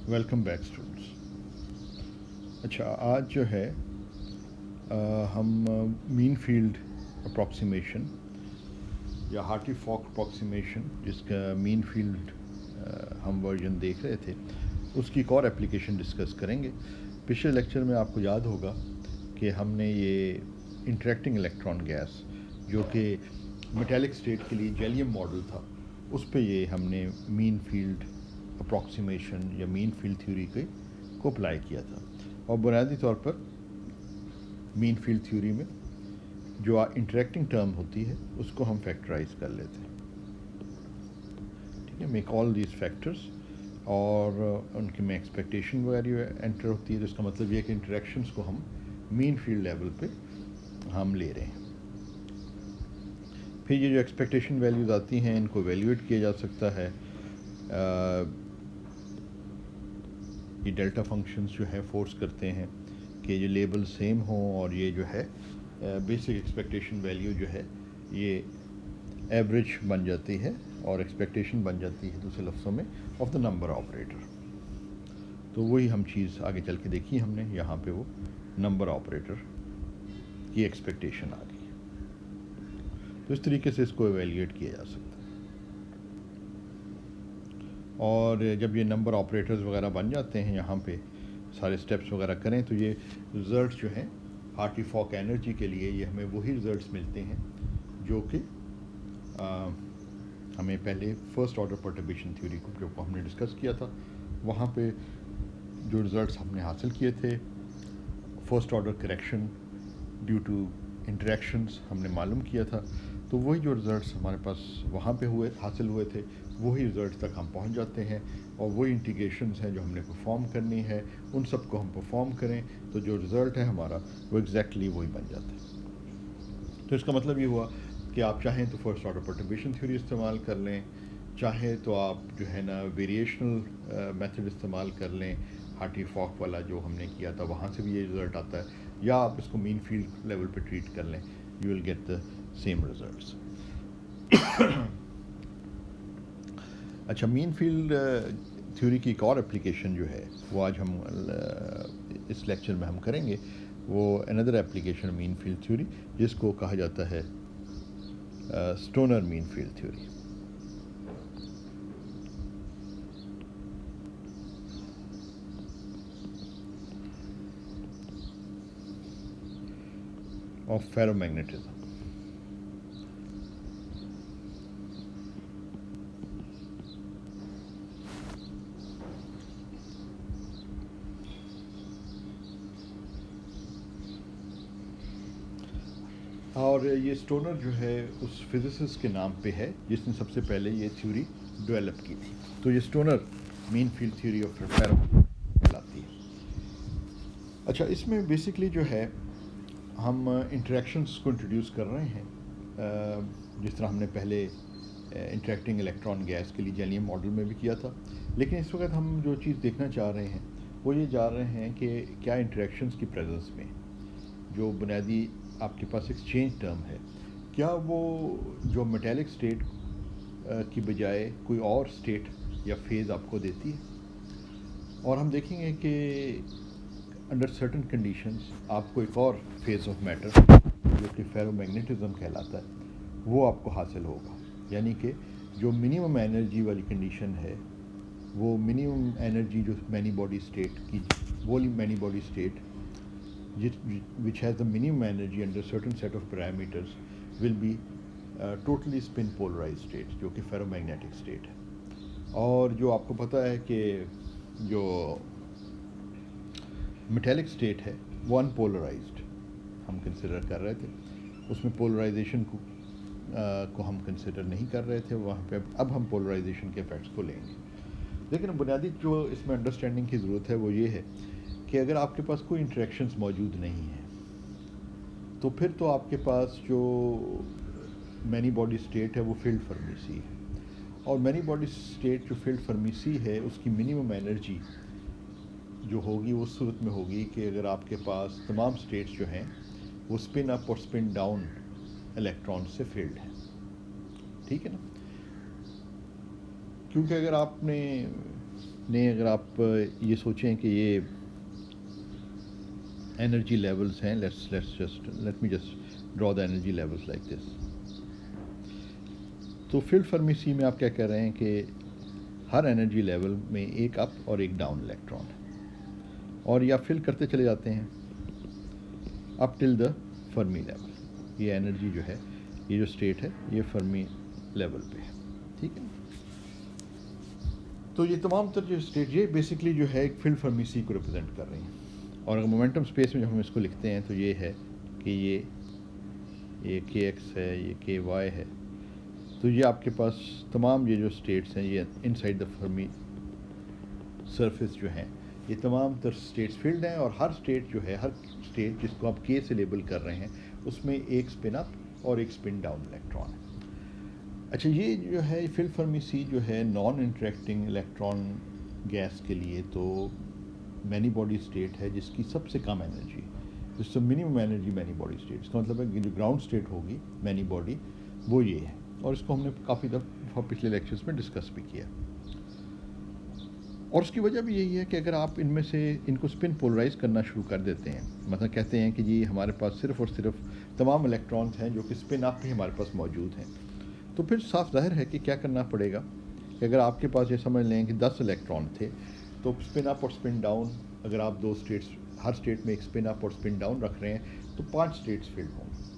Welcome back students. अच्छा, आज जो है हम मीन फील्ड अप्रॉक्सीमेशन या हार्टी फॉक अप्रॉक्सीमेशन, जिसका मीन फील्ड हम वर्जन देख रहे थे, उसकी एक और एप्लीकेशन डिस्कस करेंगे। पिछले लेक्चर में आपको याद होगा कि हमने ये इंटरेक्टिंग इलेक्ट्रॉन गैस, जो कि मेटेलिक स्टेट के लिए गैलियम मॉडल था, उस पे ये हमने मीन फील्ड अप्रॉक्सीमेशन या मीन फील्ड थ्योरी को अप्लाई किया था। और बुनियादी तौर पर मीन फील्ड थ्योरी में जो इंटरेक्टिंग टर्म होती है उसको हम फैक्टराइज कर लेते हैं। ठीक है, मेक ऑल दीज फैक्टर्स और उनकी में एक्सपेक्टेशन वगैरह एंटर होती है। तो इसका मतलब ये है कि इंटरेक्शंस को हम मीन फील्ड लेवल पे हम ले रहे हैं। फिर ये जो एक्सपेक्टेशन वैल्यूज़ आती हैं, इनको एवेल्यूएट किया जा सकता है। ये डेल्टा फंक्शंस जो है फोर्स करते हैं कि ये लेबल सेम हो और ये जो है बेसिक एक्सपेक्टेशन वैल्यू जो है ये एवरेज बन जाती है और एक्सपेक्टेशन बन जाती है दूसरे लफ्ज़ों में ऑफ द नंबर ऑपरेटर। तो वही हम चीज़ आगे चल के देखी हमने, यहाँ पे वो नंबर ऑपरेटर की एक्सपेक्टेशन आ गई। तो इस तरीके से इसको एवेल्यूएट किया जा सकता है। और जब ये नंबर ऑपरेटर्स वगैरह बन जाते हैं, यहाँ पे सारे स्टेप्स वगैरह करें, तो ये रिज़ल्ट जो हैं हार्टी फॉक एनर्जी के लिए ये हमें वही रिज़ल्ट्स मिलते हैं जो कि हमें पहले फर्स्ट ऑर्डर परटर्बेशन थ्योरी को जो हमने डिस्कस किया था, वहाँ पे जो रिज़ल्ट्स हमने हासिल किए थे, first order correction due to interactions हमने मालूम किया था। तो वही जो रिज़ल्ट्स हमारे पास वहाँ पे हासिल हुए थे, वही रिज़ल्ट तक हम पहुँच जाते हैं और वही इंटीग्रेशंस हैं जो हमने परफॉर्म करनी है, उन सब को हम परफॉर्म करें तो जो रिज़ल्ट है हमारा वो एग्जैक्टली वही बन जाता है। तो इसका मतलब ये हुआ कि आप चाहें तो फर्स्ट ऑर्डर परटर्बेशन थ्योरी इस्तेमाल कर लें, चाहे तो आप जो है ना वेरिएशनल मेथड इस्तेमाल कर लें, हार्टी फॉक वाला जो हमने किया था वहाँ से भी ये रिज़ल्ट आता है, या आप इसको मीन फील्ड लेवल पे ट्रीट कर लें, you will get the same results. अच्छा, मीन फील्ड थ्योरी की एक और एप्लीकेशन जो है वो आज हम इस लेक्चर में हम करेंगे, वो another application mean field theory, जिसको कहा जाता है stoner mean field theory. Of ferromagnetism. और ये स्टोनर जो है उस फिजिसिस्ट के नाम पे है जिसने सबसे पहले ये थ्योरी डेवलप की थी। तो ये Stoner mean field theory of ferro कहलाती है। अच्छा, इसमें बेसिकली जो है हम इंटरेक्शंस को इंट्रोड्यूस कर रहे हैं, जिस तरह हमने पहले इंटरेक्टिंग इलेक्ट्रॉन गैस के लिए गैलियम मॉडल में भी किया था। लेकिन इस वक्त हम जो चीज़ देखना चाह रहे हैं वो ये जा रहे हैं कि क्या इंटरेक्शंस की प्रेजेंस में जो बुनियादी आपके पास एक्सचेंज टर्म है, क्या वो जो मेटेलिक स्टेट की बजाय कोई और स्टेट या फेज़ आपको देती है। और हम देखेंगे कि अंडर सर्टन कंडीशंस आपको एक और फेज़ ऑफ मैटर जो कि फेरोमैग्नेटिज्म कहलाता है वो आपको हासिल होगा। यानी कि जो मिनिमम एनर्जी वाली कंडीशन है, वो मिनिमम एनर्जी जो मैनी बॉडी स्टेट की, वो many body state which has the minimum energy under certain set of parameters will be totally spin polarized state, जो कि ferromagnetic state है। और जो आपको पता है कि जो metallic state है वो unpolarized हम कंसिडर कर रहे थे, उसमें पोलराइजेशन को हम कंसिडर नहीं कर रहे थे वहाँ पे। अब हम पोलराइजेशन के इफेक्ट्स को लेंगे। लेकिन बुनियादी जो इसमें अंडरस्टैंडिंग की ज़रूरत है वो ये है कि अगर आपके पास कोई इंटरेक्शंस मौजूद नहीं है तो फिर तो आपके पास जो मैनी बॉडी स्टेट है वो फील्ड फर्मीसी है। और मैनी बॉडी स्टेट जो फील्ड फर्मीसी है उसकी मिनिमम एनर्जी जो होगी वो उस सूरत में होगी कि अगर आपके पास तमाम स्टेट्स जो हैं वो स्पिन अप और स्पिन डाउन इलेक्ट्रॉन से फील्ड है। ठीक है ना, क्योंकि अगर आपने ने अगर आप ये सोचें कि ये एनर्जी लेवल्स हैं, let me just draw the energy levels like this. तो फील्ड फर्मी में आप क्या कह रहे हैं कि हर एनर्जी लेवल में एक अप और एक डाउन इलेक्ट्रॉन है, और या फिल करते चले जाते हैं up till the Fermi level. ये एनर्जी जो है, ये जो स्टेट है, ये फर्मी लेवल पे है, ठीक है। तो ये तमाम तर जो स्टेट, ये बेसिकली जो है एक फील्ड फर्मी सी को रिप्रेजेंट कर रही हैं। और अगर मोमेंटम स्पेस में जब हम इसको लिखते हैं तो ये है कि ये के एक्स है, ये के वाई है। तो ये आपके पास तमाम ये जो स्टेट्स हैं, ये इनसाइड द फर्मी सरफेस जो हैं, ये तमाम तर स्टेट्स फील्ड हैं। और हर स्टेट जो है, हर स्टेट जिसको आप के से लेबल कर रहे हैं, उसमें एक स्पिन अप और एक स्पिन डाउन इलेक्ट्रॉन है। अच्छा, ये जो है फील्ड फर्मी सी जो है नॉन इंटरेक्टिंग इलेक्ट्रॉन गैस के लिए तो मैनी बॉडी स्टेट है जिसकी सबसे कम एनर्जी, जिससे minimum energy many body state. इसका मतलब है कि जो ग्राउंड स्टेट होगी मैनी बॉडी, वो ये है। और इसको हमने काफ़ी दफ़ा पिछले लेक्चर्स में डिस्कस भी किया। और उसकी वजह भी यही है कि अगर आप इनमें से इनको स्पिन पोलराइज करना शुरू कर देते हैं, मतलब कहते हैं कि जी हमारे पास सिर्फ़ और सिर्फ तमाम इलेक्ट्रॉन्स हैं जो कि स्पिन अप ही हमारे पास मौजूद हैं, तो फिर साफ जाहिर है कि क्या करना पड़ेगा कि अगर आपके पास ये समझ लें कि 10 इलेक्ट्रॉन थे, तो स्पिन अप और स्पिन डाउन, अगर आप दो स्टेट्स, हर स्टेट में एक स्पिन अप और स्पिन डाउन रख रहे हैं, तो 5 स्टेट्स फील्ड होंगे।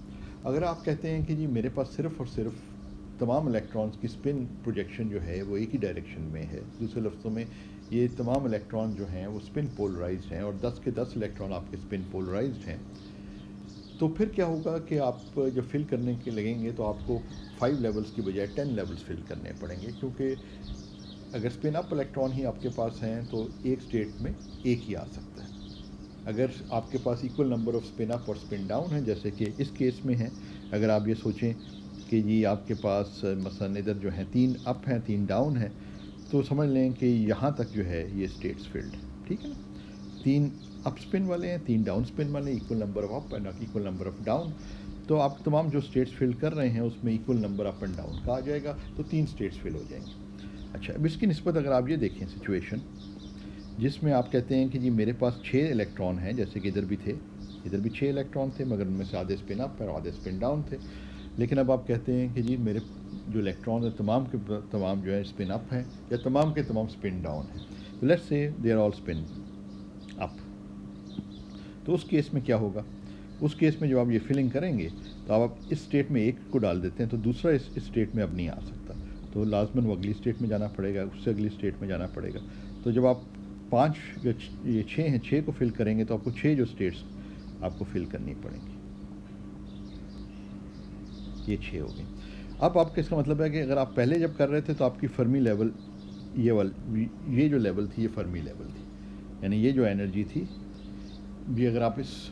अगर आप कहते हैं कि जी मेरे पास सिर्फ़ और सिर्फ तमाम इलेक्ट्रॉन्स की स्पिन प्रोजेक्शन जो है वो एक ही डायरेक्शन में है, दूसरे लफ्ज़ों में ये तमाम इलेक्ट्रॉन जो हैं वो स्पिन पोलराइज्ड हैं, और 10 के 10 इलेक्ट्रॉन आपके स्पिन पोलराइज्ड हैं, तो फिर क्या होगा कि आप जब फिल करने के लगेंगे तो आपको 5 लेवल्स की बजाय 10 लेवल्स फिल करने पड़ेंगे। क्योंकि अगर स्पिन अप इलेक्ट्रॉन ही आपके पास हैं तो एक स्टेट में एक ही आ सकता है। अगर आपके पास equal number of spin up और स्पिन डाउन है, जैसे कि इस केस में है, अगर आप ये सोचें कि जी आपके पास मसलन इधर जो है 3 अप हैं 3 डाउन है, तो समझ लें कि यहाँ तक जो है ये स्टेट्स फील्ड, ठीक है ना। 3 अप स्पिन वाले हैं, 3 डाउन स्पिन वाले हैं, equal number of up and equal number of down. तो आप तमाम जो स्टेट्स फिल कर रहे हैं उसमें equal number up and down का आ जाएगा, तो 3 स्टेट्स फिल हो जाएंगी। अच्छा, अब इसकी निस्बत अगर आप ये देखें सिचुएशन जिसमें आप कहते हैं कि जी मेरे पास 6 इलेक्ट्रॉन हैं, जैसे कि इधर भी थे, इधर भी 6 इलेक्ट्रॉन थे, मगर उनमें से आधे स्पिन अप और आधे स्पिन डाउन थे। लेकिन अब आप कहते हैं कि जी मेरे जो इलेक्ट्रॉन है तमाम के तमाम जो है स्पिन अप हैं या तमाम के तमाम स्पिन डाउन हैं, तो let's say they are all spin up. तो उस केस में क्या होगा, उस केस में जब आप ये फिलिंग करेंगे तो आप इस स्टेट में एक को डाल देते हैं, तो दूसरा इस स्टेट में अब नहीं आ सकता, तो लाजमन वो अगली स्टेट में जाना पड़ेगा, उससे अगली स्टेट में जाना पड़ेगा। तो जब आप 5 ये 6 हैं, 6 को फिल करेंगे तो आपको 6 जो स्टेट्स आपको फिल करनी पड़ेंगी, ये 6 हो गई। अब आपका इसका मतलब है कि अगर आप पहले जब कर रहे थे तो आपकी फर्मी लेवल ये जो लेवल थी ये फर्मी लेवल थी, यानी ये जो एनर्जी थी भी, अगर आप इस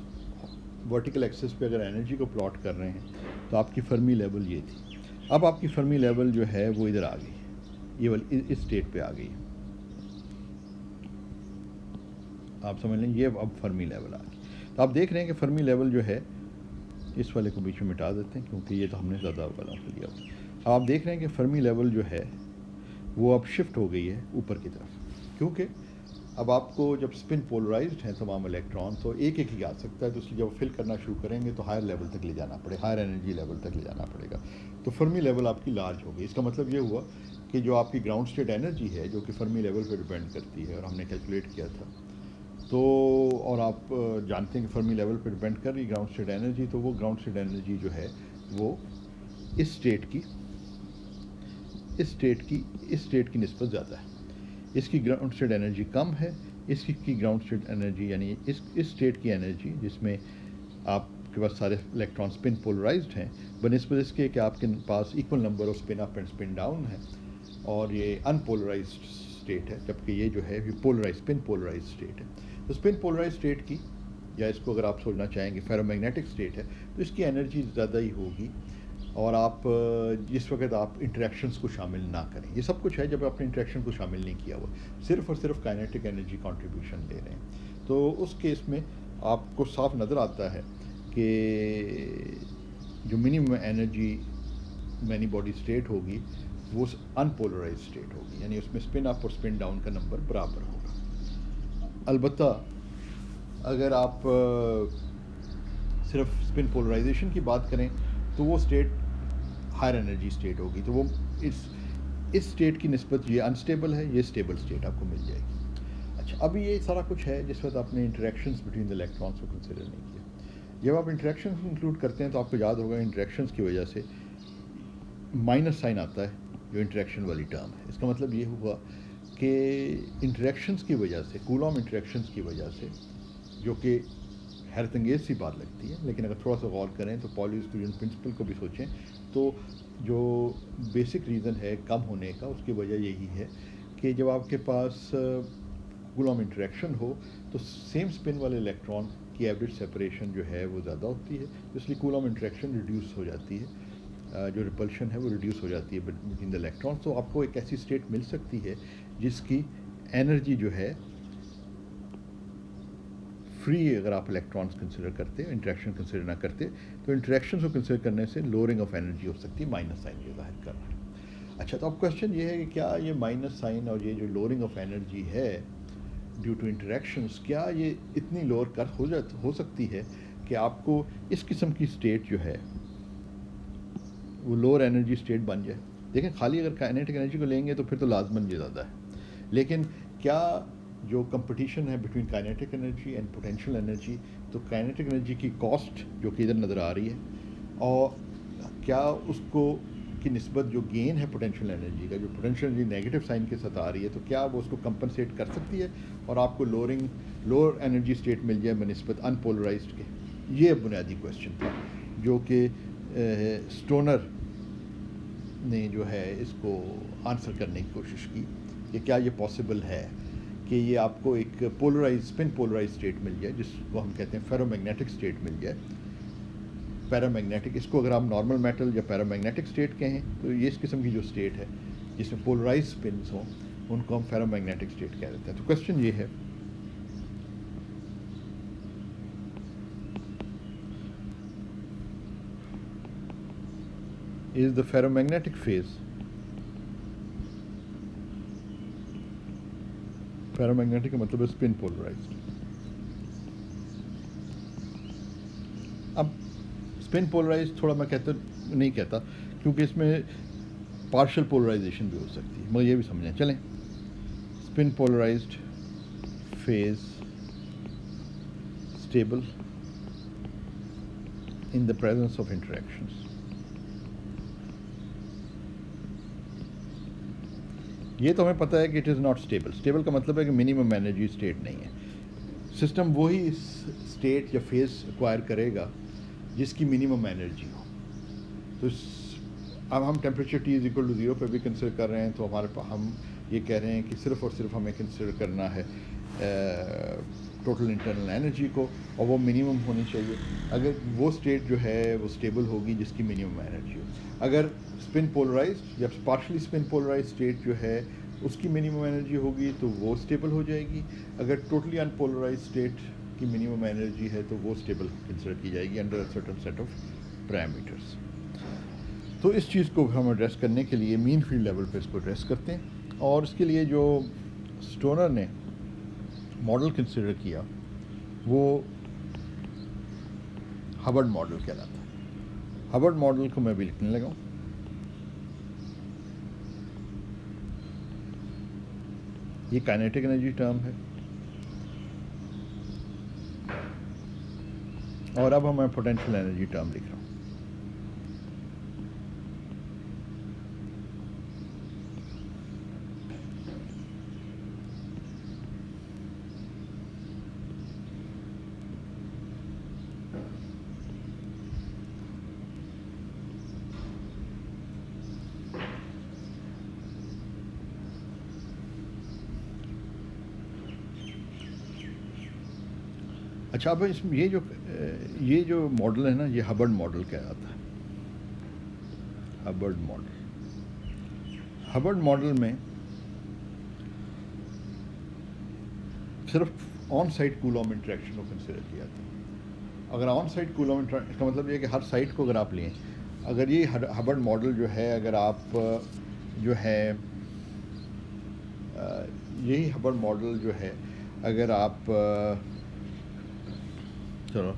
वर्टिकल एक्सिस पे अगर एनर्जी को प्लॉट कर रहे हैं तो आपकी फर्मी लेवल ये थी। अब आपकी फर्मी लेवल जो है वो इधर आ गई, ये वाली इस स्टेट पे आ गई, आप समझ लें ये अब फर्मी लेवल आ गई। तो आप देख रहे हैं कि फर्मी लेवल जो है, इस वाले को बीच में मिटा देते हैं क्योंकि ये तो हमने ज़्यादा वाला लिया। अब आप देख रहे हैं कि फर्मी लेवल जो है वो अब शिफ्ट हो गई है ऊपर की तरफ, क्योंकि अब आपको जब स्पिन पोलराइज्ड हैं तमाम इलेक्ट्रॉन तो एक एक ही आ सकता है, तो इसलिए जब फिल करना शुरू करेंगे तो हायर लेवल तक ले जाना पड़ेगा, हायर एनर्जी लेवल तक ले जाना पड़ेगा। तो फर्मी लेवल आपकी लार्ज हो गई। इसका मतलब ये हुआ कि जो आपकी ग्राउंड स्टेट एनर्जी है जो कि फर्मी लेवल पर डिपेंड करती है, और हमने कैलकुलेट किया था, तो और आप जानते हैं कि फर्मी लेवल पर डिपेंड कर रही ग्राउंड स्टेट एनर्जी, तो वो ग्राउंड स्टेट एनर्जी जो है वो इस स्टेट की निस्बत ज़्यादा है। इसकी ग्राउंड स्टेट एनर्जी कम है, इसकी ग्राउंड स्टेट एनर्जी यानी इस स्टेट की एनर्जी जिसमें आपके पास सारे इलेक्ट्रॉन स्पिन पोलराइज्ड हैं, बनिस्बत इसके कि आपके पास equal number of spin up and spin down है, और ये अनपोलराइज्ड स्टेट है, जबकि ये जो है ये पोलराइज स्पिन पोलराइज स्टेट है। तो स्पिन पोलराइज स्टेट की, या इसको अगर आप सोचना चाहेंगे फेरोमैग्नेटिक स्टेट है, तो इसकी एनर्जी ज़्यादा ही होगी, और आप जिस वक्त आप इंटरेक्शंस को शामिल ना करें, ये सब कुछ है जब आपने इंटरेक्शन को शामिल नहीं किया हुआ, सिर्फ और सिर्फ काइनेटिक एनर्जी कंट्रीब्यूशन ले रहे हैं, तो उस केस में आपको साफ नज़र आता है कि जो minimum energy many body state होगी वो अनपोलराइज स्टेट होगी, यानी उसमें स्पिन अप और स्पिन डाउन का नंबर बराबर होगा। अलबत्ता अगर आप सिर्फ स्पिन पोलराइजेशन की बात करें तो वो स्टेट हायर एनर्जी स्टेट होगी, तो वो इस स्टेट की निस्बत ये अनस्टेबल है, ये स्टेबल स्टेट आपको मिल जाएगी। अच्छा, अभी ये सारा कुछ है जिस वक्त आपने इंटरेक्शंस बिटवीन द इलेक्ट्रॉन्स को कंसिडर नहीं किया। जब आप इंटरेक्शंस इंक्लूड करते हैं तो आपको याद होगा इंटरेक्शंस की वजह से माइनस साइन आता है, जो इंटरेक्शन वाली टर्म है। इसका मतलब ये हुआ कि इंटरेक्शंस की वजह से, कूलॉम इंटरेक्शंस की वजह से, जो कि हैरत अंगेज़ सी बात लगती है, लेकिन अगर थोड़ा सा गौर करें तो पॉलीज प्रिंसिपल को भी सोचें तो जो बेसिक रीज़न है कम होने का, उसकी वजह यही है कि जब आपके पास कूलॉम इंटरेक्शन हो तो सेम स्पिन वाले इलेक्ट्रॉन की एवरेज सेपरेशन जो है वो ज़्यादा होती है, इसलिए कूलॉम इंटरेक्शन रिड्यूस हो जाती है, जो रिपल्शन है वो रिड्यूस हो जाती है बिटवीन द इलेक्ट्रॉन। तो आपको एक ऐसी स्टेट मिल सकती है जिसकी एनर्जी जो है फ्री, अगर आप इलेक्ट्रॉन्स कंसिडर करते इंटरेक्शन कंसिडर ना करते तो इंटरेक्शन को कंसिडर करने से लोअरिंग ऑफ एनर्जी हो सकती है, माइनस साइन ये जाहिर कर रहा है। अच्छा, तो अब क्वेश्चन ये है कि क्या ये माइनस साइन और ये जो लोअरिंग ऑफ एनर्जी है ड्यू टू इंटरेक्शंस, क्या ये इतनी लोअर हो सकती है कि आपको इस किस्म की स्टेट जो है वो लोअर एनर्जी स्टेट बन जाए। देखें, खाली अगर काइनेटिक एनर्जी को लेंगे तो फिर तो लाजमन ये ज़्यादा है, लेकिन क्या जो कंपटीशन है between kinetic energy and potential energy, तो काइनेटिक एनर्जी की कॉस्ट जो कि इधर नज़र आ रही है, और क्या उसको की निस्बत जो गेन है पोटेंशियल एनर्जी का, जो पोटेंशियल एनर्जी नेगेटिव साइन के साथ आ रही है, तो क्या वो उसको कंपनसेट कर सकती है और आपको लोअर एनर्जी स्टेट मिल जाए बनिस्बत अनपोलराइज्ड के। ये बुनियादी क्वेश्चन था जो कि स्टोनर ने जो है इसको आंसर करने की कोशिश की कि क्या ये पॉसिबल है कि ये आपको एक स्पिन पोलराइज स्टेट मिल जाए, जिसको हम कहते हैं फेरोमैग्नेटिक स्टेट मिल जाए। पैरामैग्नेटिक, इसको अगर आप नॉर्मल मेटल या पैरामैग्नेटिक स्टेट कहें तो ये इस किस्म की जो स्टेट है जिसमें पोलराइज स्पिन्स हों, उनको हम फेरोमैग्नेटिक स्टेट कह देते हैं। तो क्वेश्चन ये है is the ferromagnetic phase, paramagnetic का मतलब है स्पिन पोलराइज्ड। अब स्पिन पोलराइज्ड थोड़ा मैं नहीं कहता क्योंकि इसमें पार्शियल पोलराइजेशन भी हो सकती है, मगर ये भी समझें चलें। Spin polarised phase stable in the presence of interactions. ये तो हमें पता है कि it is not stable. Stable का मतलब है कि मिनिमम एनर्जी स्टेट नहीं है। सिस्टम वही स्टेट या फेज एक्वायर करेगा जिसकी मिनिमम एनर्जी हो। तो अब हम temperature T is equal to 0 पर भी कंसिडर कर रहे हैं, तो हम ये कह रहे हैं कि सिर्फ़ और सिर्फ हमें कंसिडर करना है टोटल इंटरनल एनर्जी को, और वो मिनिमम होनी चाहिए। अगर वो स्टेट जो है वो स्टेबल होगी जिसकी मिनिमम एनर्जी हो। अगर स्पिन पोलराइज्ड या पार्शली स्पिन पोलराइज्ड स्टेट जो है उसकी मिनिमम एनर्जी होगी तो वो स्टेबल हो जाएगी। अगर टोटली अनपोलराइज्ड स्टेट की मिनिमम एनर्जी है तो वो स्टेबल कंसिडर की जाएगी under a certain set of parameters. तो इस चीज़ को हम एड्रेस करने के लिए मीन फील्ड लेवल पे इसको एड्रेस करते हैं, और इसके लिए जो स्टोनर ने मॉडल कंसिडर किया वो हबर्ड मॉडल कहलाता है। हबर्ड मॉडल को मैं भी लिखने लगा हूँ। ये काइनेटिक एनर्जी टर्म है, और अब मैं पोटेंशियल एनर्जी टर्म लिख रहा हूँ। अच्छा, अब इसमें ये जो मॉडल है ना, ये हबर्ड मॉडल कहलाता है। हबर्ड मॉडल में सिर्फ ऑन साइट कूलॉम इंटरेक्शन को कंसिडर किया था। अगर ऑन साइट कूलॉम इंटरेक्शन का मतलब ये है कि हर साइट को अगर आप लें, अगर ये हबर्ड मॉडल जो है, अगर आप जो है यही हबर्ड मॉडल जो है, अगर आप चलो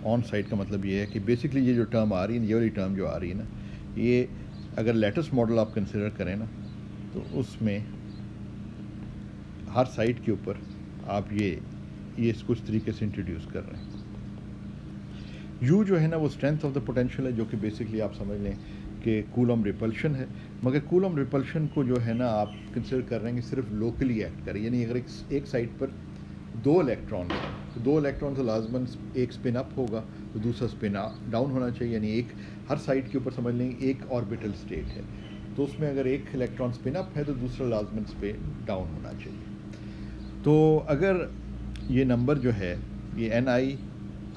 ऑन साइड का मतलब ये है कि बेसिकली ये जो टर्म आ रही है, ये वाली टर्म जो आ रही है ना, ये अगर लेटेस्ट मॉडल आप कंसिडर करें ना, तो उसमें हर साइड के ऊपर आप ये इसको इस तरीके से इंट्रोड्यूस कर रहे हैं। यू जो है ना वो स्ट्रेंथ ऑफ द पोटेंशियल है, जो कि बेसिकली आप समझ लें कि कूलम रिपल्शन है। मगर कूलम रिपल्शन को जो है ना आप कंसिडर कर रहे हैं कि सिर्फ लोकली एक्ट करें, यानी अगर एक साइड पर दो इलेक्ट्रॉन है तो दो इलेक्ट्रॉन से लाजमन एक स्पिन अप होगा तो दूसरा स्पिन डाउन होना चाहिए, यानी एक हर साइड के ऊपर समझ लें एक ऑर्बिटल स्टेट है, तो उसमें अगर एक इलेक्ट्रॉन स्पिन अप है तो दूसरा लाजमन स्पिन डाउन होना चाहिए। तो अगर ये नंबर जो है ये एन आई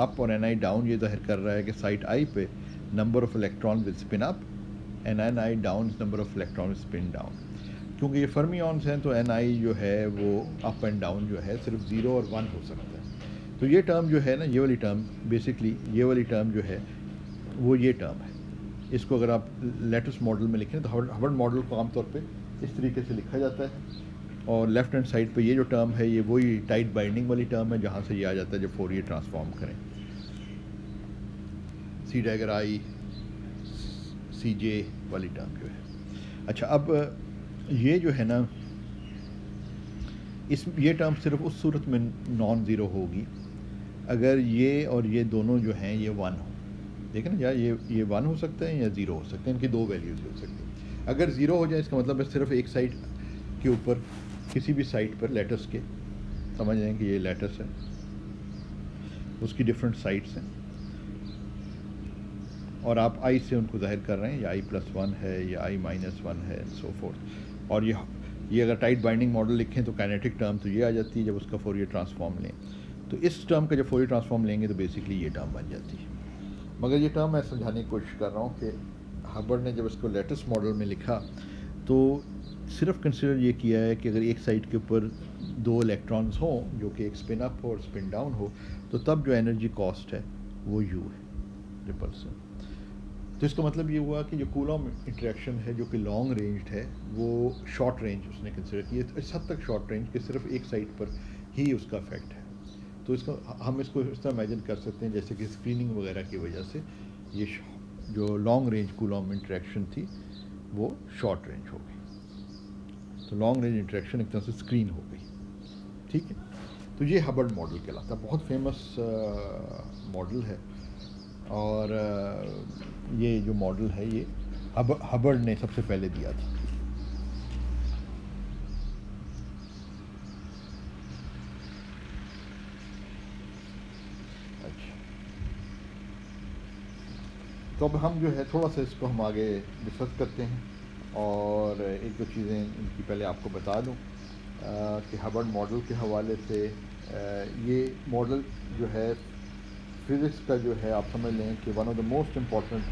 अप और एन आई डाउन ये जाहिर कर रहा है कि साइड आई पे number of electron with spin up and N I down number of electron with spin down. क्योंकि ये फर्मियॉन्स हैं तो एन आई जो है वो अप एंड डाउन जो है सिर्फ 0 और 1 हो सकता है। तो ये टर्म जो है ना, ये वाली टर्म बेसिकली ये वाली टर्म जो है वो ये टर्म है। इसको अगर आप लेटेस्ट मॉडल में लिखें तो हबर्ड मॉडल को आमतौर पे इस तरीके से लिखा जाता है, और लेफ्ट हैंड साइड पे ये जो टर्म है ये वही टाइट बाइंडिंग वाली टर्म है जहाँ से ये आ जाता है जब फोरियर ट्रांसफॉर्म करें, सी डैगर आई सी जे वाली टर्म जो है। अच्छा, अब ये जो है ना ये टर्म सिर्फ उस सूरत में नॉन ज़ीरो होगी अगर ये और ये दोनों जो हैं ये 1 हो। देखें ना, या ये 1 हो सकता है या 0 हो सकते हैं, इनकी दो वैल्यूज़ हो सकती हैं। अगर 0 हो जाए इसका मतलब है सिर्फ एक साइड के ऊपर किसी भी साइड पर लेटस के समझ जाएं कि ये लेटस है, उसकी डिफरेंट साइड्स हैं और आप आई से उनको जाहिर कर रहे हैं, या i+1 है या i-1 है सो फोर्थ। और ये अगर टाइट बाइंडिंग मॉडल लिखें तो काइनेटिक टर्म तो ये आ जाती है जब उसका फोरियर ट्रांसफॉर्म लें। तो इस टर्म का जब फोरियर ट्रांसफॉर्म लेंगे तो बेसिकली ये टर्म बन जाती है। मगर ये टर्म मैं समझाने की कोशिश कर रहा हूँ कि हबर्ड ने जब इसको लेटेस्ट मॉडल में लिखा तो सिर्फ कंसिडर ये किया है कि अगर एक साइड के ऊपर दो इलेक्ट्रॉन्स हों जो कि एक स्पिन अप हो और स्पिन डाउन हो तो तब जो एनर्जी कॉस्ट है वो यू है रिपल्सन। तो इसका मतलब ये हुआ कि जो कूलम इंटरेक्शन है जो कि लॉन्ग रेंज है वो शॉर्ट रेंज उसने कंसिडर की है, इस हद तक शॉर्ट रेंज कि सिर्फ एक साइड पर ही उसका इफेक्ट है। तो इसका हम इसको इस तरह इमेजिन कर सकते हैं जैसे कि स्क्रीनिंग वगैरह की वजह से ये जो लॉन्ग रेंज कूलम इंटरेक्शन थी वो शॉर्ट रेंज हो गई, तो लॉन्ग रेंज इंटरेक्शन एक तरह से स्क्रीन हो गई। ठीक है, तो ये हबर्ड मॉडल कहलाता है, बहुत फेमस मॉडल है। और ये जो मॉडल है ये हबर्ड ने सबसे पहले दिया था। अच्छा, तो अब हम जो है थोड़ा सा इसको हम आगे डिस्कस करते हैं और एक दो चीज़ें इनकी पहले आपको बता दूं कि हबर्ड मॉडल के हवाले से ये मॉडल जो है फिज़िक्स का जो है आप समझ लें कि one of the most important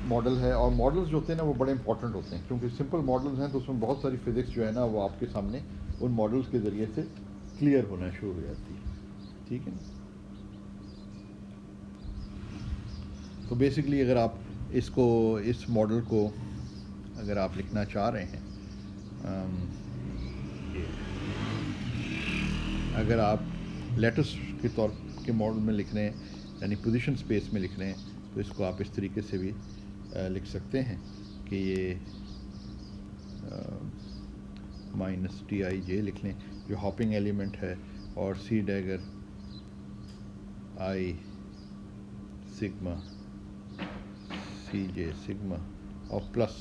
model है। और मॉडल्स जो होते हैं ना वो बड़े इंपॉर्टेंट होते हैं क्योंकि सिंपल मॉडल्स हैं तो उसमें बहुत सारी फिज़िक्स जो है ना वो आपके सामने उन मॉडल्स के ज़रिए से क्लियर होना शुरू हो जाती है। ठीक है ना, तो बेसिकली अगर आप इस मॉडल को अगर आप लिखना चाह रहे हैं, अगर आप लेटेस्ट के तौर के मॉडल में लिख रहे हैं यानी पोजीशन स्पेस में लिख रहे हैं तो इसको आप इस तरीके से भी लिख सकते हैं कि ये -TIJ लिख लें जो हॉपिंग एलिमेंट है, और सी dagger I sigma CJ sigma और प्लस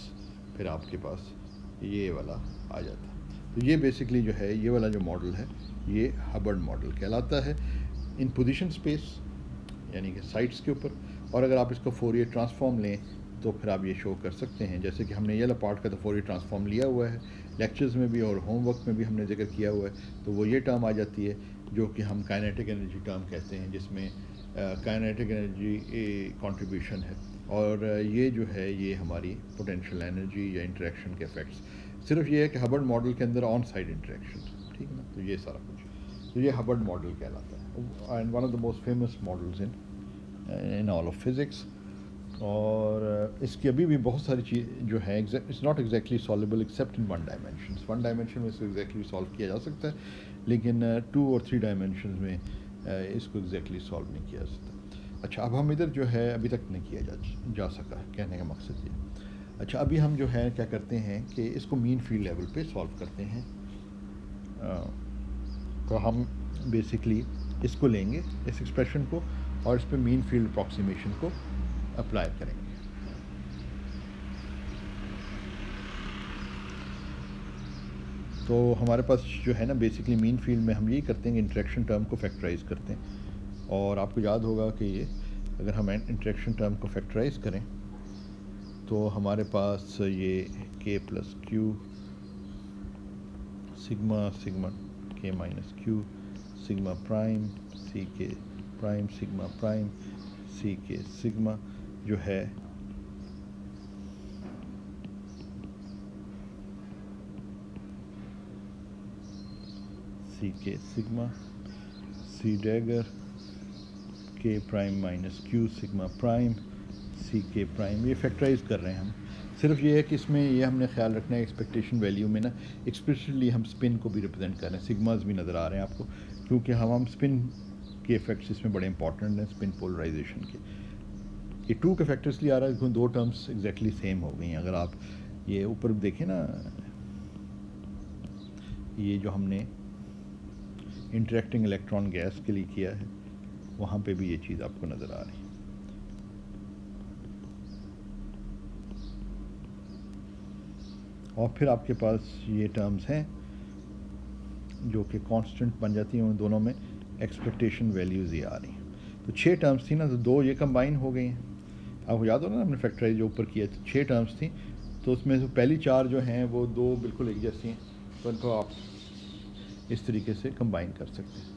फिर आपके पास ये वाला आ जाता है। तो ये बेसिकली जो है ये वाला जो मॉडल है ये हबर्ड मॉडल कहलाता है इन पोजीशन स्पेस यानी कि साइट्स के ऊपर। और अगर आप इसको फोरियर ट्रांसफॉर्म लें तो फिर आप ये शो कर सकते हैं, जैसे कि हमने ये वाला पार्ट का तो फोरियर ट्रांसफॉर्म लिया हुआ है लेक्चर्स में भी और होमवर्क में भी हमने जिक्र किया हुआ है। तो वो ये टर्म आ जाती है जो कि हम काइनेटिक एनर्जी टर्म कहते हैं, जिसमें काइनेटिक एनर्जी कंट्रीब्यूशन है, और ये जो है ये हमारी पोटेंशियल एनर्जी या इंटरेक्शन के इफेक्ट्स। सिर्फ ये है कि हबर्ड मॉडल के अंदर ऑन साइड इंटरेक्शन, ठीक है ना, तो ये सारा कुछ, तो ये हबर्ड मॉडल कहलाता है and one of the most famous models in all of physics. और इसकी अभी भी बहुत सारी चीज़ जो है it's not exactly solvable except in one dimension में इसको एग्जैक्टली सॉल्व किया जा सकता है, लेकिन 2 और 3 डायमेंशन में इसको एग्जैक्टली सॉल्व नहीं किया जा सकता। अच्छा, अब हम इधर जो है अभी तक नहीं किया जा सका, कहने का मकसद ये। अच्छा, अभी हम जो है क्या करते हैं कि इसको मीन फील्ड लेवल पे सॉल्व करते हैं। तो हम बेसिकली इसको लेंगे, इस एक्सप्रेशन को, और इस पर मीन फील्ड अप्रॉक्सीमेशन को अप्लाई करेंगे। तो हमारे पास जो है ना बेसिकली मीन फील्ड में हम यही करते हैं कि इंटरेक्शन टर्म को फैक्टराइज करते हैं। और आपको याद होगा कि ये अगर हम इंटरेक्शन टर्म को फैक्टराइज करें तो हमारे पास ये k plus q sigma sigma k minus q sigma prime c k prime sigma prime c k sigma जो है c k sigma c dagger k prime minus q sigma prime c k prime, ये factorise कर रहे हैं हम। सिर्फ ये है कि इसमें ये हमने ख्याल रखना है एक्सपेक्टेशन वैल्यू में ना एक्सपेशली हम स्पिन को भी रिप्रेजेंट कर रहे हैं, सिग्मास भी नज़र आ रहे हैं आपको, क्योंकि हम स्पिन के इफेक्ट्स इसमें बड़े इंपॉर्टेंट हैं, स्पिन पोलराइजेशन के। ये 2 के फैक्टर्स लिए आ रहा है, क्योंकि 2 टर्म्स एग्जैक्टली सेम हो गई हैं। अगर आप ये ऊपर देखें ना, ये जो हमने इंटरेक्टिंग इलेक्ट्रॉन गैस के लिए किया है वहाँ पे भी ये चीज़ आपको नज़र आ रही है। और फिर आपके पास ये टर्म्स हैं जो कि कांस्टेंट बन जाती हैं, उन दोनों में एक्सपेक्टेशन वैल्यूज़ ही आ रही हैं। तो 6 टर्म्स थी ना, तो 2 ये कंबाइन हो गई हैं। आपको याद हो ना हमने फैक्टराइज जो ऊपर किया, 6 टर्म्स थी, तो उसमें से पहली 4 जो हैं वो 2 बिल्कुल एक जैसी हैं, तो उनको आप इस तरीके से कंबाइन कर सकते हैं।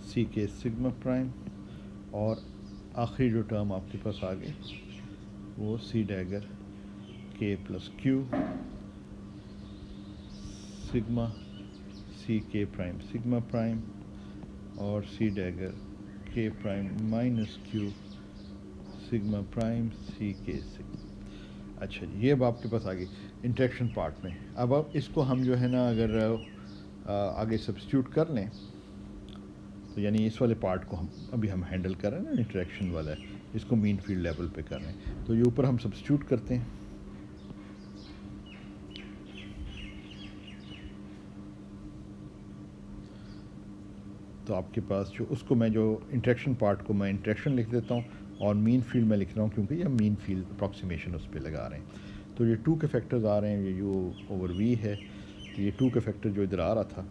सी के सिग्मा प्राइम, और आखिरी जो टर्म आपके पास आ गई वो c dagger k plus q sigma c k prime sigma prime और सी dagger k prime minus q sigma prime c k sigma. अच्छा जी, ये अब आपके पास आ गई इंटरेक्शन पार्ट में। अब इसको हम जो है ना अगर आगे सब्स्टिट्यूट कर लें, तो यानी इस वाले पार्ट को हम हैंडल कर रहे हैं ना, इंटरेक्शन वाला है, इसको मीन फील्ड लेवल पे कर रहे हैं, तो ये ऊपर हम सब्स्टिट्यूट करते हैं। तो आपके पास जो उसको मैं जो इंटरेक्शन पार्ट को मैं इंटरेक्शन लिख देता हूँ और मीन फील्ड में लिख रहा हूँ, क्योंकि ये मीन फील्ड अप्रॉक्सीमेशन उस पर लगा रहे हैं। तो ये 2 के फैक्टर्स आ रहे हैं, ये यू ओवर वी है, तो ये 2 के फैक्टर जो इधर आ रहा था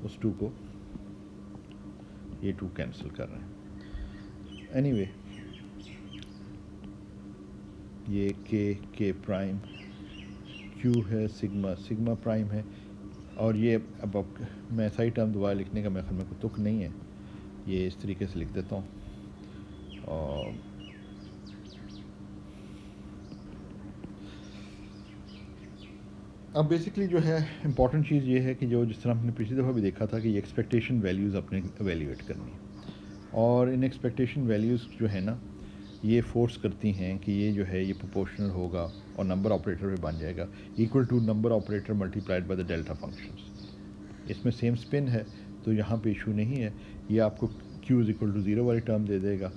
उस 2 को ये 2 कैंसिल कर रहे हैं। एनीवे ये के प्राइम क्यू है, सिग्मा सिग्मा प्राइम है, और ये अब मैं सही टर्म दोबारा लिखने का मेरे ख्याल में कोई तुक नहीं है, ये इस तरीके से लिख देता हूँ। और अब बेसिकली जो है इम्पॉर्टेंट चीज़ ये है कि जो जिस तरह हमने पिछली दफ़ा भी देखा था कि ये एक्सपेक्टेशन वैल्यूज़ अपने एवेल्यूएट करनी है, और इन एक्सपेक्टेशन वैल्यूज़ जो है ना ये फोर्स करती हैं कि ये जो है ये प्रोपोर्शनल होगा और नंबर ऑपरेटर पे बन जाएगा equal to number operator multiplied by the delta functions. इसमें सेम स्पिन है तो यहाँ पे इशू नहीं है, ये आपको q इज़ इक्वल टू 0 वाली टर्म दे देगा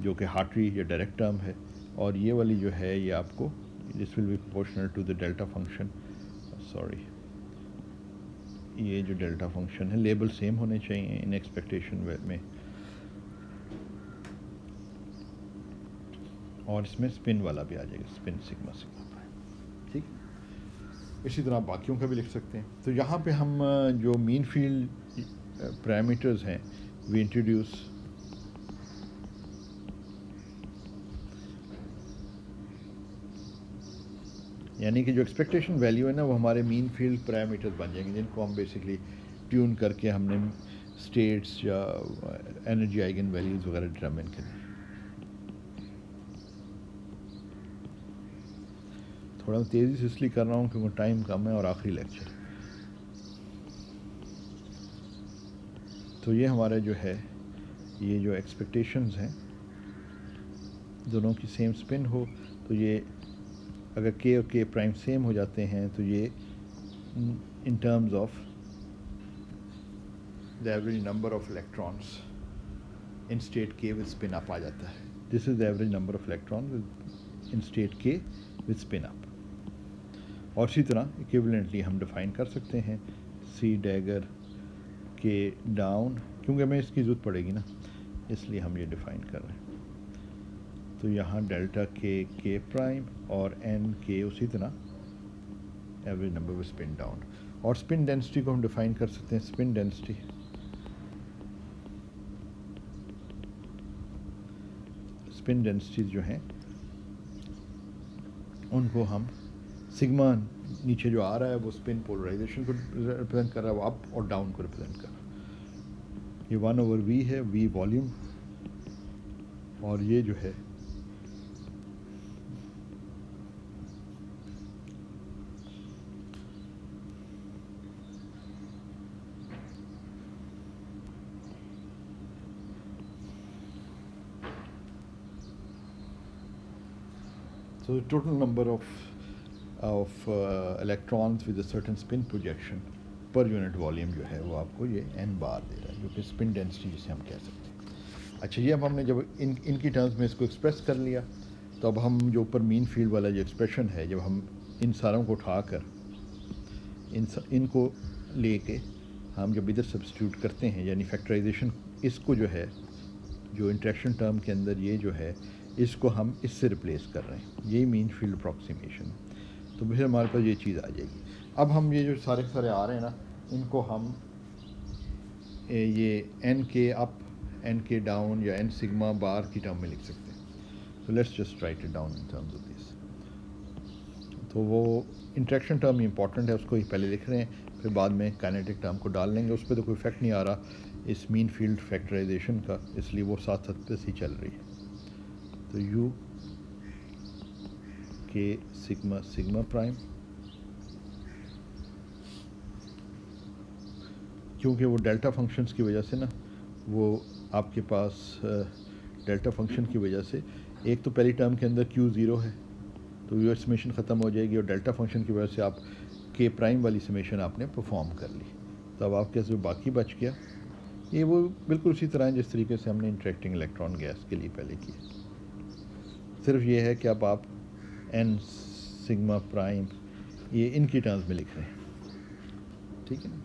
जो कि हार्ट्री या डायरेक्ट टर्म है, और ये वाली जो है ये आपको this will be proportional to the delta function. Sorry, ये जो डेल्टा फंक्शन है लेबल सेम होने चाहिए इन एक्सपेक्टेशन में, और इसमें स्पिन वाला भी आ जाएगा, स्पिन सिग्मा सिग्मा प्राइम। ठीक, इसी तरह आप बाकियों का भी लिख सकते हैं। तो यहाँ पे हम जो मीन फील्ड पैरामीटर्स हैं वी इंट्रोड्यूस यानी कि जो एक्सपेक्टेशन वैल्यू है ना वो हमारे मीन फील्ड पैरामीटर्स बन जाएंगे, जिनको हम बेसिकली ट्यून करके हमने स्टेट्स या एनर्जी आइगन वैल्यूज़ वगैरह डिटरमिन करें। थोड़ा तेज़ी से इसलिए कर रहा हूँ क्योंकि टाइम कम है और आखिरी लेक्चर। तो ये हमारा जो है, ये जो एक्सपेक्टेशंस हैं दोनों की सेम स्पिन हो, तो ये अगर के और के प्राइम सेम हो जाते हैं तो ये in terms of the average number of electrons in state के विद स्पिन अप आ जाता है। This is the average number of electron in state के विद स्पिन अप। और इसी तरह इक्विवेलेंटली हम डिफाइन कर सकते हैं सी डैगर के डाउन, क्योंकि हमें इसकी ज़रूरत पड़ेगी ना, इसलिए हम ये डिफ़ाइन कर रहे हैं। तो यहाँ डेल्टा के प्राइम और एन के उसी तरह average number of spin down. और स्पिन डेंसिटी को हम डिफ़ाइन कर सकते हैं, स्पिन डेंसिटी जो हैं उनको हम सिग्मा, नीचे जो आ रहा है वो स्पिन पोलराइजेशन को रिप्रेजेंट कर रहा है, वो अप और डाउन को रिप्रेजेंट कर रहा है। ये 1/v है, v वॉल्यूम, और ये जो है so the total number of electrons with a certain spin projection per unit volume जो है वो आपको ये n बार दे रहा है, जो कि स्पिन डेंसिटी जिसे हम कह सकते हैं। अच्छा, ये अब हमने जब इनकी टर्म्स में इसको एक्सप्रेस कर लिया, तो अब हम जो ऊपर मीन फील्ड वाला जो एक्सप्रेशन है, जब हम इन सारों को उठाकर इनको लेके हम जब इधर सब्स्टिट्यूट करते हैं, यानी फैक्टराइजेशन, इसको जो है जो इंट्रैक्शन टर्म के अंदर ये जो है इसको हम इससे रिप्लेस कर रहे हैं, यही मीन फील्ड अप्रॉक्सीमेशन। तो फिर हमारे पास ये चीज़ आ जाएगी। अब हम ये जो सारे आ रहे हैं ना, इनको हम ये एन के अप, एन के डाउन या एन सिग्मा बार की टर्म में लिख सकते हैं। So let's just right it down in terms of this. तो वो इंट्रैक्शन टर्म इंपॉर्टेंट है, उसको ही पहले लिख रहे हैं, फिर बाद में काइनेटिक टर्म को डाल लेंगे। उस पर तो कोई इफेक्ट नहीं आ रहा इस मीन फील्ड फैक्टराइजेशन का, इसलिए वो साथ साथ ऐसी चल रही है। तो यू के सिग्मा प्राइम, क्योंकि वो डेल्टा फंक्शंस की वजह से ना, वो आपके पास डेल्टा फंक्शन की वजह से एक तो पहली टर्म के अंदर Q0 है, तो ये समेशन ख़त्म हो जाएगी, और डेल्टा फंक्शन की वजह से आप के प्राइम वाली समेशन आपने परफॉर्म कर ली। तो अब आपके जो बाकी बच गया, ये वो बिल्कुल उसी तरह है जिस तरीके से हमने इंटरेक्टिंग इलेक्ट्रॉन गैस के लिए पहले किया। सिर्फ ये है कि अब आप एन सिग्मा प्राइम ये इनकी टर्म्स में लिख रहे हैं, ठीक है ना।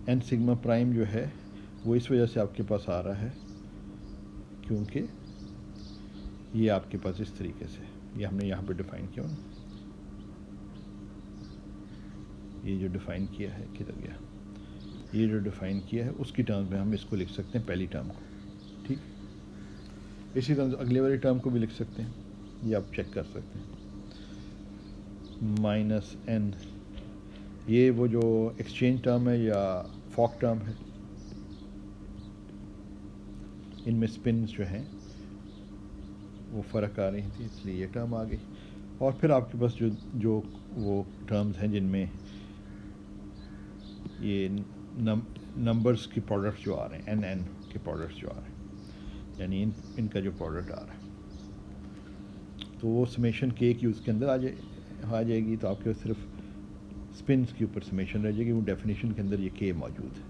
एन सिग्मा प्राइम जो है वो इस वजह से आपके पास आ रहा है क्योंकि ये आपके पास इस तरीके से, ये हमने यहाँ पे डिफ़ाइन किया ना, ये जो डिफ़ाइन किया है किधर गया, ये जो डिफ़ाइन किया है उसकी टर्म्स में हम इसको लिख सकते हैं, पहली टर्म को, ठीक। इसी तरह अगले वाली टर्म को भी लिख सकते हैं, ये आप चेक कर सकते हैं। माइनस एन, ये वो जो एक्सचेंज टर्म है या फॉक टर्म है, इनमें स्पिन्स जो हैं वो फ़र्क आ रही थी, इसलिए ये टर्म आ गई। और फिर आपके पास जो वो टर्म्स हैं जिनमें ये नंबर्स की प्रोडक्ट्स जो आ रहे हैं, एन के प्रोडक्ट्स जो आ रहे हैं, यानी इनका जो प्रोडक्ट आ रहा है, तो वो समेशन के की उसके अंदर आ जाएगी। तो आपके पास सिर्फ स्पिन्स के ऊपर समेशन रह जाएगी, वो डेफिनेशन के अंदर ये के मौजूद है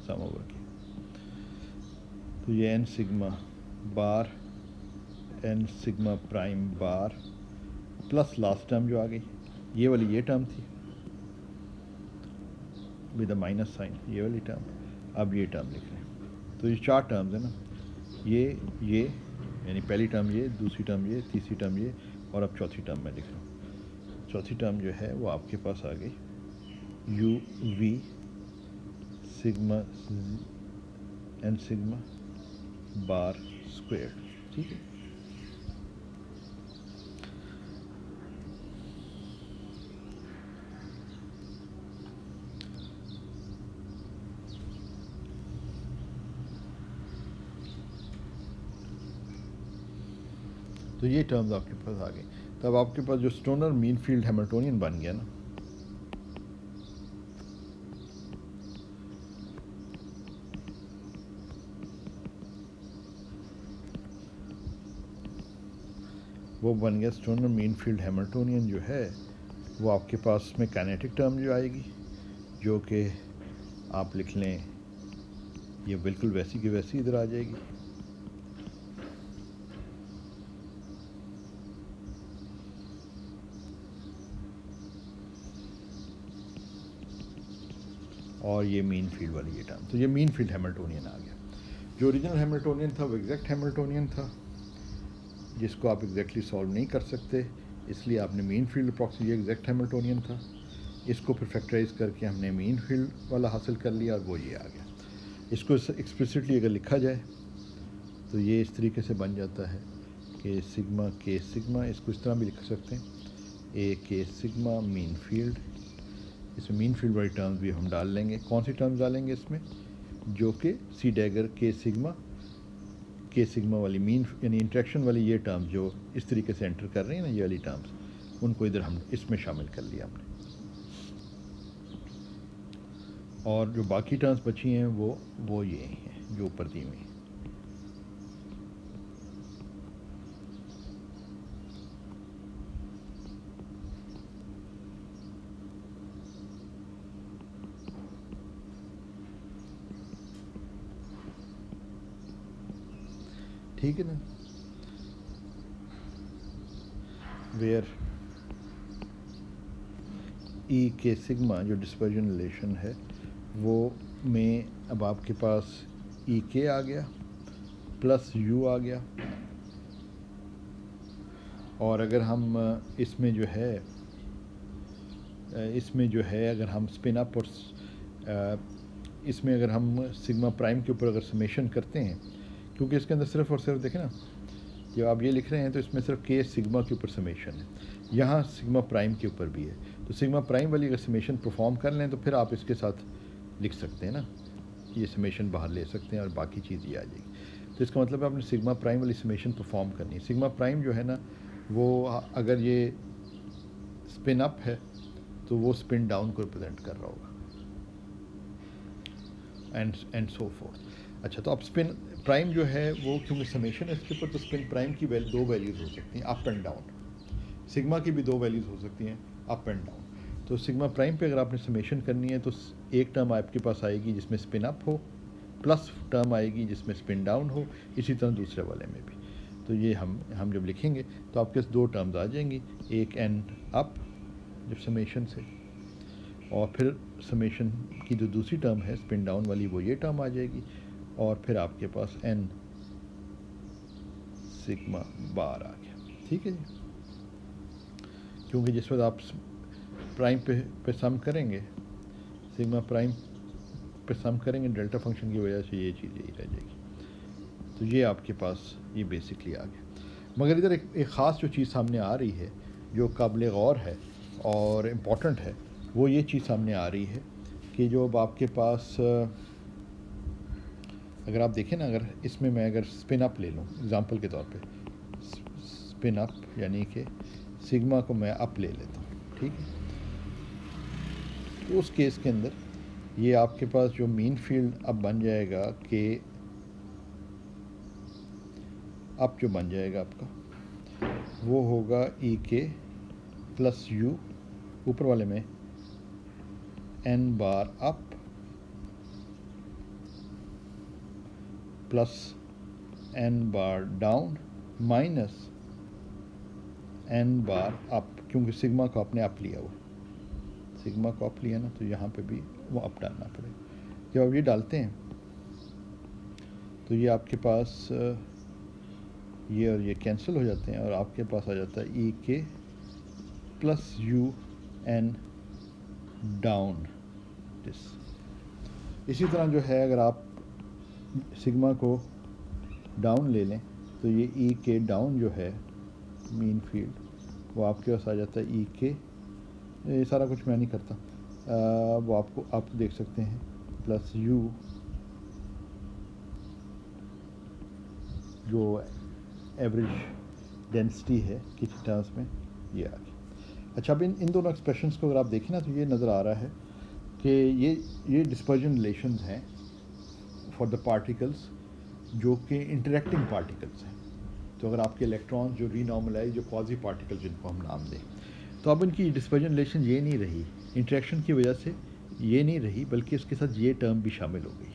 सम ओवर के। तो ये एन सिग्मा बार, एन सिग्मा प्राइम बार प्लस लास्ट टर्म जो आ गई, ये वाली ये टर्म थी विद अ माइनस साइन, ये वाली टर्म, अब ये टर्म लिख रहे हैं। तो ये चार टर्म्स है ना, ये यानी पहली टर्म ये, दूसरी टर्म ये, तीसरी टर्म ये, और अब चौथी टर्म मैं लिख रहा हूँ। चौथी टर्म जो है वो आपके पास आ गई u v sigma n sigma bar square, ठीक है। तो ये टर्म्स आपके पास आ गई। तब आपके पास जो स्टोनर मीन फील्ड हैमिल्टोनियन बन गया ना, वो बन गया स्टोनर मीन फील्ड हैमिल्टोनियन जो है वो आपके पास में काइनेटिक टर्म जो आएगी, जो कि आप लिख लें ये बिल्कुल वैसी की वैसी इधर आ जाएगी। और ये मीन फील्ड वाली ये टर्म, तो ये मीन फील्ड हैमिल्टोनियन आ गया। जो ओरिजिनल हैमिल्टोनियन था वो एग्जैक्ट हैमिल्टोनियन था, जिसको आप एग्जैक्टली सॉल्व नहीं कर सकते, इसलिए आपने मीन फील्ड प्रॉक्सी, ये एग्जैक्ट हैमिल्टोनियन था, इसको फिर फैक्टराइज करके हमने मीन फील्ड वाला हासिल कर लिया और वो ये आ गया। इसको एक्सप्लिसिटली अगर लिखा जाए तो ये इस तरीके से बन जाता है कि सिग्मा के सिग्मा, इसको इस तरह भी लिख सकते हैं, ए के सिग्मा मीन फील्ड। इसमें मीन फील्ड वाली टर्म्स भी हम डाल लेंगे। कौन सी टर्म्स डालेंगे इसमें? जो कि सी डैगर के सिग्मा वाली मीन यानी इंट्रैक्शन वाली ये टर्म्स जो इस तरीके से एंटर कर रही हैं ना, ये वाली टर्म्स, उनको इधर हम इसमें शामिल कर लिया हमने। और जो बाकी टर्म्स बची हैं वो ये हैं जो ऊपर दी हुई हैं। ठीक है ना? वेयर ई के सिग्मा जो डिस्पर्जन रिलेशन है वो में अब आपके पास ई के आ गया प्लस यू आ गया, और अगर हम इसमें जो है अगर हम स्पिन अप और इसमें अगर हम सिग्मा प्राइम के ऊपर अगर समेशन करते हैं, क्योंकि इसके अंदर सिर्फ और सिर्फ देखें ना, जब आप ये लिख रहे हैं तो इसमें सिर्फ के सिग्मा के ऊपर समेशन है, यहाँ सिग्मा प्राइम के ऊपर भी है, तो सिग्मा प्राइम वाली अगर समेशन परफॉर्म कर लें तो फिर आप इसके साथ लिख सकते हैं ना, ये समेशन बाहर ले सकते हैं और बाकी चीज़ ये आ जाएगी। तो इसका मतलब है आपने सिग्मा प्राइम वाली समेशन परफॉर्म करनी है। सिग्मा प्राइम जो है ना वो अगर ये स्पिन अप है तो वो स्पिन डाउन को रिप्रेजेंट कर रहा होगा, एंड सो फोर्थ। अच्छा, तो अब स्पिन प्राइम जो है वो क्योंकि समेशन है इसके ऊपर, तो स्पिन प्राइम की दो वैल्यूज़ हो सकती हैं, अप एंड डाउन। सिग्मा की भी दो वैल्यूज़ हो सकती हैं, अप एंड डाउन। तो सिग्मा प्राइम पे अगर आपने समेशन करनी है तो एक टर्म आपके पास आएगी जिसमें स्पिन अप हो, प्लस टर्म आएगी जिसमें स्पिन डाउन हो, इसी तरह दूसरे वाले में भी। तो ये हम जब लिखेंगे तो आपके पास दो टर्म्स आ जाएंगी, एक एंड अप जब समेशन से, और फिर समेशन की जो दूसरी टर्म है स्पिन डाउन वाली वो ये टर्म आ जाएगी, और फिर आपके पास एन सिग्मा बार आ गया। ठीक है जी, क्योंकि जिस वक्त आप प्राइम पे सम करेंगे, सिग्मा प्राइम पे सम करेंगे डेल्टा फंक्शन की वजह से ये चीज़ यही रह जाएगी। तो ये आपके पास ये बेसिकली आ गया। मगर इधर एक ख़ास जो चीज़ सामने आ रही है जो काबिल गौर है और इम्पॉर्टेंट है, वो ये चीज़ सामने आ रही है कि जो अब आपके पास अगर आप देखें ना, अगर इसमें मैं अगर स्पिन अप ले लूँ एग्ज़ाम्पल के तौर पे, स्पिन अप यानी कि सिग्मा को मैं अप ले लेता हूँ, ठीक है, तो उस केस के अंदर ये आपके पास जो मीन फील्ड अब बन जाएगा कि अप जो बन जाएगा आपका वो होगा ई के प्लस यू, ऊपर वाले में एन बार अप प्लस एन बार डाउन माइनस एन बार अप, क्योंकि सिग्मा को आपने अप लिया हुआ, सिग्मा को अप लिया ना, तो यहाँ पे भी वो अप डालना पड़ेगा। जब आप ये डालते हैं तो ये आपके पास ये और ये कैंसिल हो जाते हैं और आपके पास आ जाता है e k plus u n down this. इसी तरह जो है अगर आप सिग्मा को डाउन ले लें तो ये ई के डाउन जो है मीन फील्ड वो आपके पास आ जाता है ई के, ये सारा कुछ मैं नहीं करता, वो आप देख सकते हैं, प्लस यू जो एवरेज डेंसिटी है किसी टर्म्स में, ये आ गया। अच्छा, अब इन दोनों एक्सप्रेशंस को अगर आप देखें ना तो ये नज़र आ रहा है कि ये डिस्पर्जन रिलेशंस हैं फॉर द पार्टिकल्स जो कि इंटरेक्टिंग पार्टिकल्स हैं। तो अगर आपके इलेक्ट्रॉन जो रीनॉर्मलाइज, जो क्वाजी पार्टिकल जिनको हम नाम दें, तो अब इनकी डिस्पर्जन रिलेशन ये नहीं रही, इंटरेक्शन की वजह से ये नहीं रही, बल्कि इसके साथ ये टर्म भी शामिल हो गई।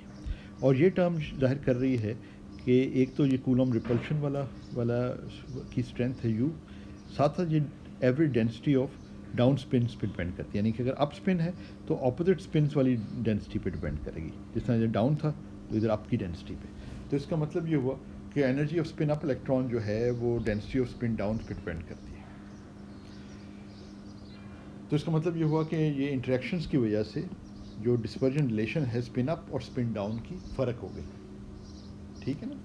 और ये टर्म जाहिर कर रही है कि एक तो ये कूलम रिपल्शन वाला की स्ट्रेंथ है यू, साथ साथ ये average density of down spins पे डिपेंड करती है। यानी कि अगर अप स्पिन है तो ऑपोजिट स्पिन्स वाली डेंसिटी पे डिपेंड करेगी। जिस तरह जब डाउन था तो इधर अप की डेंसिटी पे। तो इसका मतलब ये हुआ कि energy of spin up electron जो है वो डेंसिटी ऑफ स्पिन डाउन पे डिपेंड करती है। तो इसका मतलब ये हुआ कि ये इंटरेक्शंस की वजह से जो डिस्पर्जन रिलेशन है स्पिन अप और स्पिन डाउन की फ़र्क हो गई। ठीक है ना,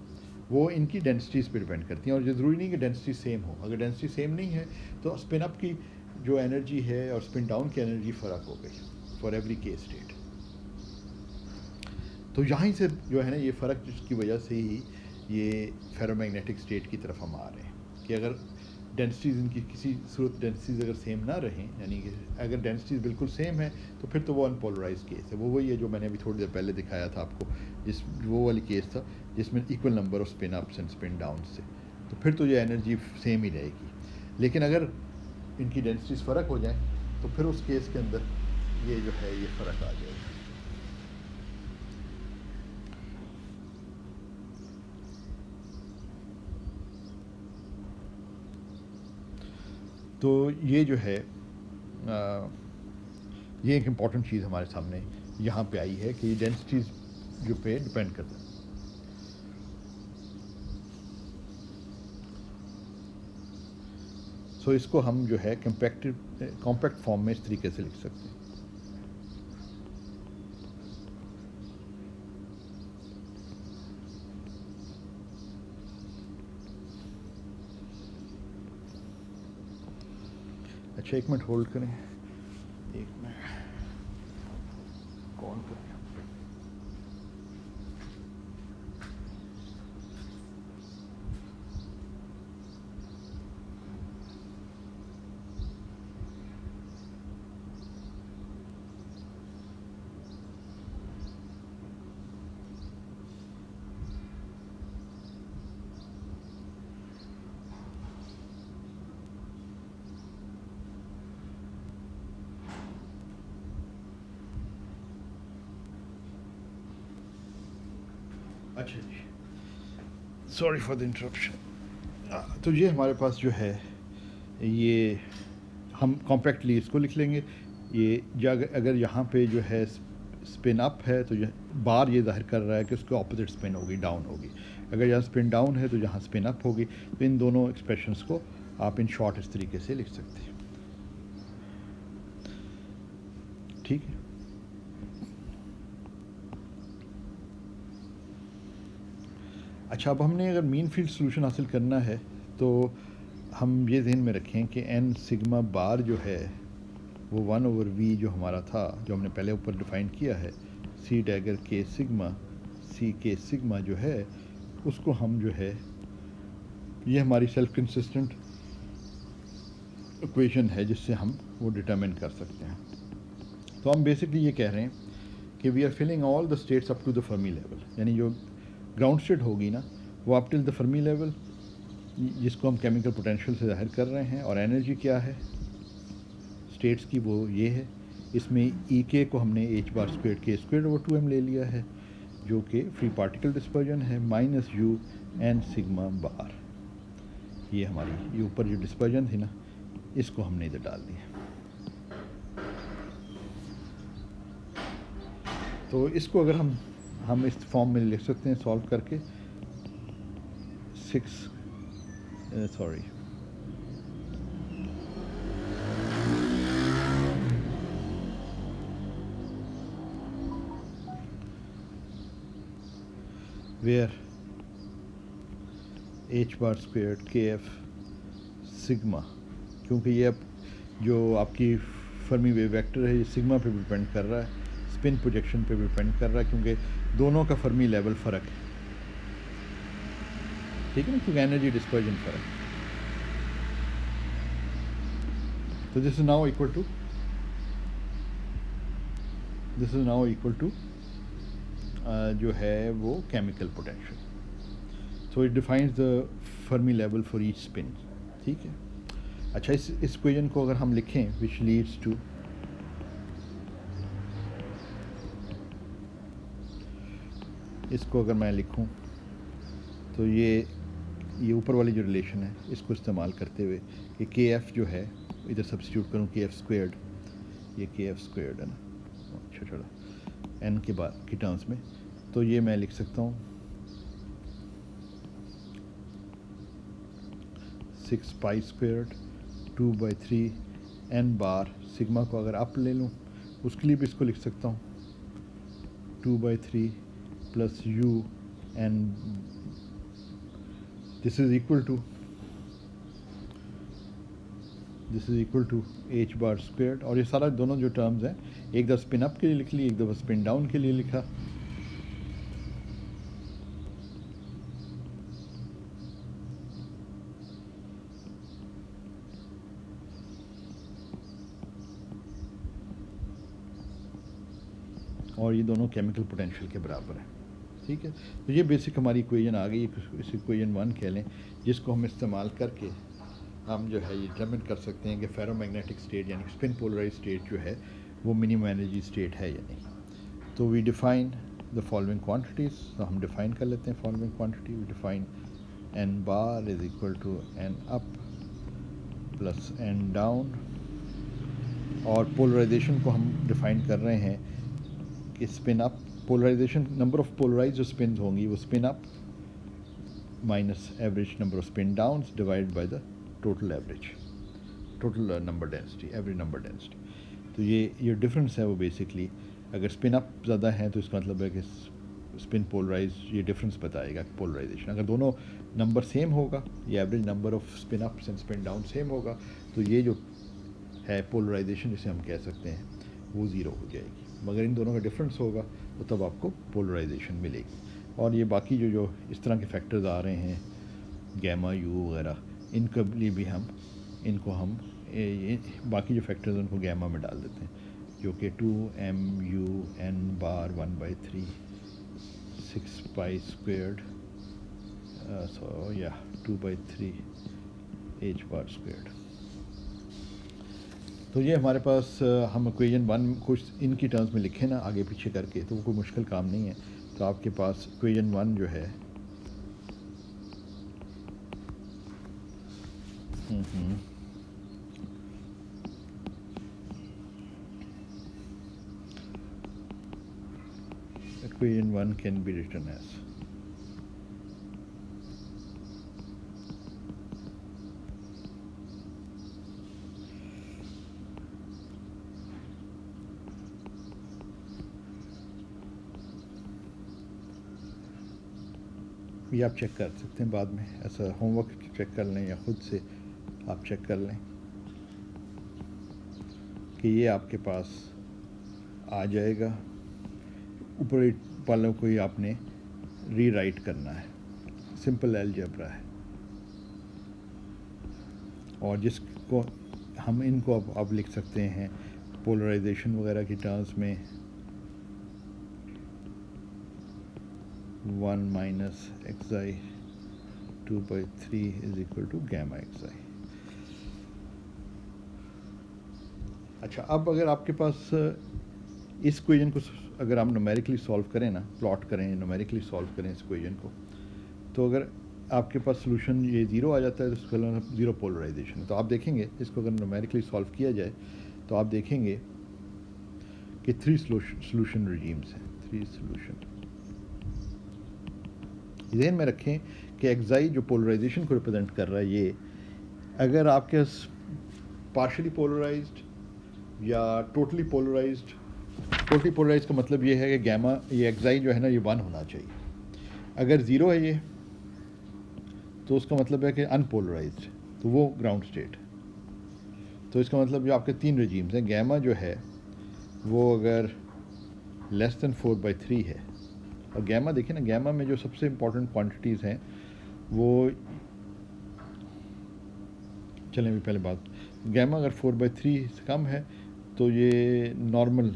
वो इनकी डेंसिटीज़ पे डिपेंड करती हैं। और ये ज़रूरी नहीं कि डेंसिटी सेम हो। अगर डेंसिटी सेम नहीं है तो स्पिन अप की जो एनर्जी है और स्पिन डाउन की एनर्जी फ़र्क हो गई फॉर एवरी के स्टेट। तो यहाँ से जो है ना ये फ़र्क, जिसकी वजह से ही ये फेरोमैग्नेटिक स्टेट की तरफ हम आ रहे हैं कि अगर डेंसिटीज़ इनकी किसी सूरत डेंसिटीज़ अगर सेम ना रहें, यानी कि अगर डेंसिटीज़ बिल्कुल सेम है तो फिर तो वो अनपोलराइज केस है। वो वही है जो मैंने अभी थोड़ी देर पहले दिखाया था आपको, वो वाली केस था जिसमें equal number of spin ups and spin down से, तो फिर तो ये एनर्जी सेम ही रहेगी। लेकिन अगर इनकी डेंसिटीज़ फ़र्क हो जाए तो फिर उस केस के अंदर ये जो है ये फ़र्क आ जाएगा। तो ये जो है ये एक इम्पॉर्टेंट चीज़ हमारे सामने यहाँ पे आई है कि डेंसिटीज़ जो पे डिपेंड करता है। सो इसको हम जो है कॉम्पैक्ट फॉर्म में इस तरीके से लिख सकते हैं। अच्छा, एक मिनट होल्ड करें, एक मिनट कौन करें। अच्छा जी, सॉरी फॉर द इंटरप्शन। तो ये हमारे पास जो है ये हम कॉम्पैक्टली इसको लिख लेंगे। ये अगर यहाँ पे जो है स्पिन अप है तो बार ये जाहिर कर रहा है कि उसको ऑपोजिट स्पिन होगी, डाउन होगी। अगर यहाँ स्पिन डाउन है तो यहाँ स्पिन अप होगी। तो इन दोनों एक्सप्रेशंस को आप इन शॉर्ट इस तरीके से लिख सकते हैं। ठीक है, अच्छा, अब हमने अगर मीन फील्ड सोल्यूशन हासिल करना है तो हम ये ध्यान में रखें कि एन सिग्मा बार जो है वो 1/v जो हमारा था, जो हमने पहले ऊपर डिफ़ाइन किया है, सी डैगर के सिग्मा जो है उसको हम जो है, ये हमारी सेल्फ कंसिस्टेंट इक्वेशन है जिससे हम वो डिटरमिन कर सकते हैं। तो हम बेसिकली ये कह रहे हैं कि we are filling all the states up to the Fermi level, यानी जो ग्राउंड स्टेट होगी ना वो up till the Fermi level, जिसको हम केमिकल पोटेंशियल से जाहिर कर रहे हैं। और एनर्जी क्या है स्टेट्स की, वो ये है। इसमें ई के को हमने h⁻² k² ले लिया है जो कि फ्री पार्टिकल डिस्पर्जन है, माइनस u n सिग्मा बार। ये हमारी ये ऊपर जो डिस्पर्जन थी ना इसको हमने इधर डाल दिया। तो इसको अगर हम इस फॉर्म में लिख सकते हैं सॉल्व करके, where h⁻² kf सिग्मा, क्योंकि ये अब जो आपकी फर्मी वेव वेक्टर है ये सिग्मा पे डिपेंड कर रहा है, स्पिन प्रोजेक्शन पे डिपेंड कर रहा है, क्योंकि दोनों का फर्मी लेवल फ़र्क है। ठीक है ना, क्योंकि एनर्जी डिस्पर्जन फ़र्क है। तो this is now equal to जो है वो chemical potential. So it defines the Fermi level for each spin. ठीक है. अच्छा, इस इक्वेशन को अगर हम लिखें विच लीड्स टू इसको अगर मैं लिखूं तो ये ऊपर वाली जो रिलेशन है इसको इस्तेमाल करते हुए कि के एफ़ जो है इधर सब्स्टिट्यूट करूं के एफ़ स्क्वेयर्ड, ये के एफ़ स्क्वेयर्ड है ना, अच्छा छोड़ा एन के बाद की टर्म्स में, तो ये मैं लिख सकता हूँ 6 पाई स्क्वेयर्ड 2/3 एन बार. सिग्मा को अगर अप ले लूँ उसके लिए भी इसको लिख सकता हूँ 2/3 plus u n. This is equal to h bar squared. और ये सारा दोनों जो टर्म्स हैं एक दफ़ा स्पिन अप के लिए लिख ली, एक दफ़ा स्पिन डाउन के लिए लिखा. और ये दोनों केमिकल पोटेंशियल के बराबर है. ठीक है. तो ये बेसिक हमारी इक्वेशन आ गई. इस इक्वेशन 1 कह लें, जिसको हम इस्तेमाल करके हम जो है ये डिटरमिन कर सकते हैं कि फेरोमैग्नेटिक स्टेट यानी स्पिन पोलराइज स्टेट जो है वो मिनिमम एनर्जी स्टेट है या नहीं. तो we define the following quantities. तो हम डिफ़ाइन कर लेते हैं following quantity. We define n bar is equal to n up plus n down. और पोलराइजेशन को हम डिफ़ाइन कर रहे हैं कि spin up polarization, number of polarize जो स्पिन होंगी वो spin up minus average number of spin downs divide by the total number density, average number density. तो ये डिफरेंस है वो बेसिकली. अगर स्पिन अप ज़्यादा है तो इसका मतलब है कि स्पिन पोलराइज, ये डिफरेंस बताएगा पोलराइजेशन. अगर दोनों नंबर सेम होगा, ये average number of spin ups and spin down same होगा, तो ये जो है पोलराइजेशन जिसे हम कह सकते हैं वो ज़ीरो हो जाएगी. मगर इन दोनों का डिफरेंस होगा तो तब आपको पोलराइजेशन मिलेगी. और ये बाकी जो इस तरह के फैक्टर्स आ रहे हैं गैमा यू वगैरह, इनके लिए भी हम बाकी जो फैक्टर्स उनको गैमा में डाल देते हैं, जो कि 2mu n बार 1/3 6 पाई स्क्वेयर्ड 2/3 h बार स्क्वेयर्ड. तो ये हमारे पास हम इक्वेशन 1 कुछ इनकी टर्म्स में लिखें ना आगे पीछे करके, तो वो कोई मुश्किल काम नहीं है. तो आपके पास इक्वेशन 1 जो है equation 1 can be written as ये आप चेक कर सकते हैं बाद में, ऐसा होमवर्क चेक कर लें या ख़ुद से आप चेक कर लें कि ये आपके पास आ जाएगा. ऊपर वालों को ही आपने रीराइट करना है, सिंपल अलजेब्रा है. और जिसको हम इनको अब लिख सकते हैं पोलराइजेशन वगैरह की टर्म्स में 1 minus xi 2/3 is equal to gamma xi. अच्छा, अब अगर आपके पास इस इक्वेशन को अगर हम न्यूमेरिकली सॉल्व करें ना, प्लॉट करें, न्यूमेरिकली सॉल्व करें इस इक्वेशन को, तो अगर आपके पास सोल्यूशन ये ज़ीरो आ जाता है तो उसका मतलब ज़ीरो पोलराइजेशन है. तो आप देखेंगे इसको अगर न्यूमेरिकली सॉल्व किया जाए तो आप देखेंगे कि 3 सोल्यूशन रिजीम्स हैं. 3 सोल्यूशन ध्यान में रखें कि एक्साई जो पोलराइजेशन को रिप्रेजेंट कर रहा है, ये अगर आपके पार्शली पोलराइज्ड या टोटली पोलराइज्ड. टोटली पोलराइज का मतलब ये है कि गैमा, ये एक्साई जो है ना, ये 1 होना चाहिए. अगर ज़ीरो है ये तो उसका मतलब है कि अनपोलराइज्ड, तो वो ग्राउंड स्टेट. तो इसका मतलब जो आपके 3 रजीम्स हैं, गैमा जो है वो अगर लेस दैन 4/3 है, और गैमा देखिए ना, गैमा में जो सबसे इम्पॉर्टेंट क्वांटिटीज़ हैं वो, चलें अभी पहले बात, गैमा अगर 4/3 से कम है तो ये नॉर्मल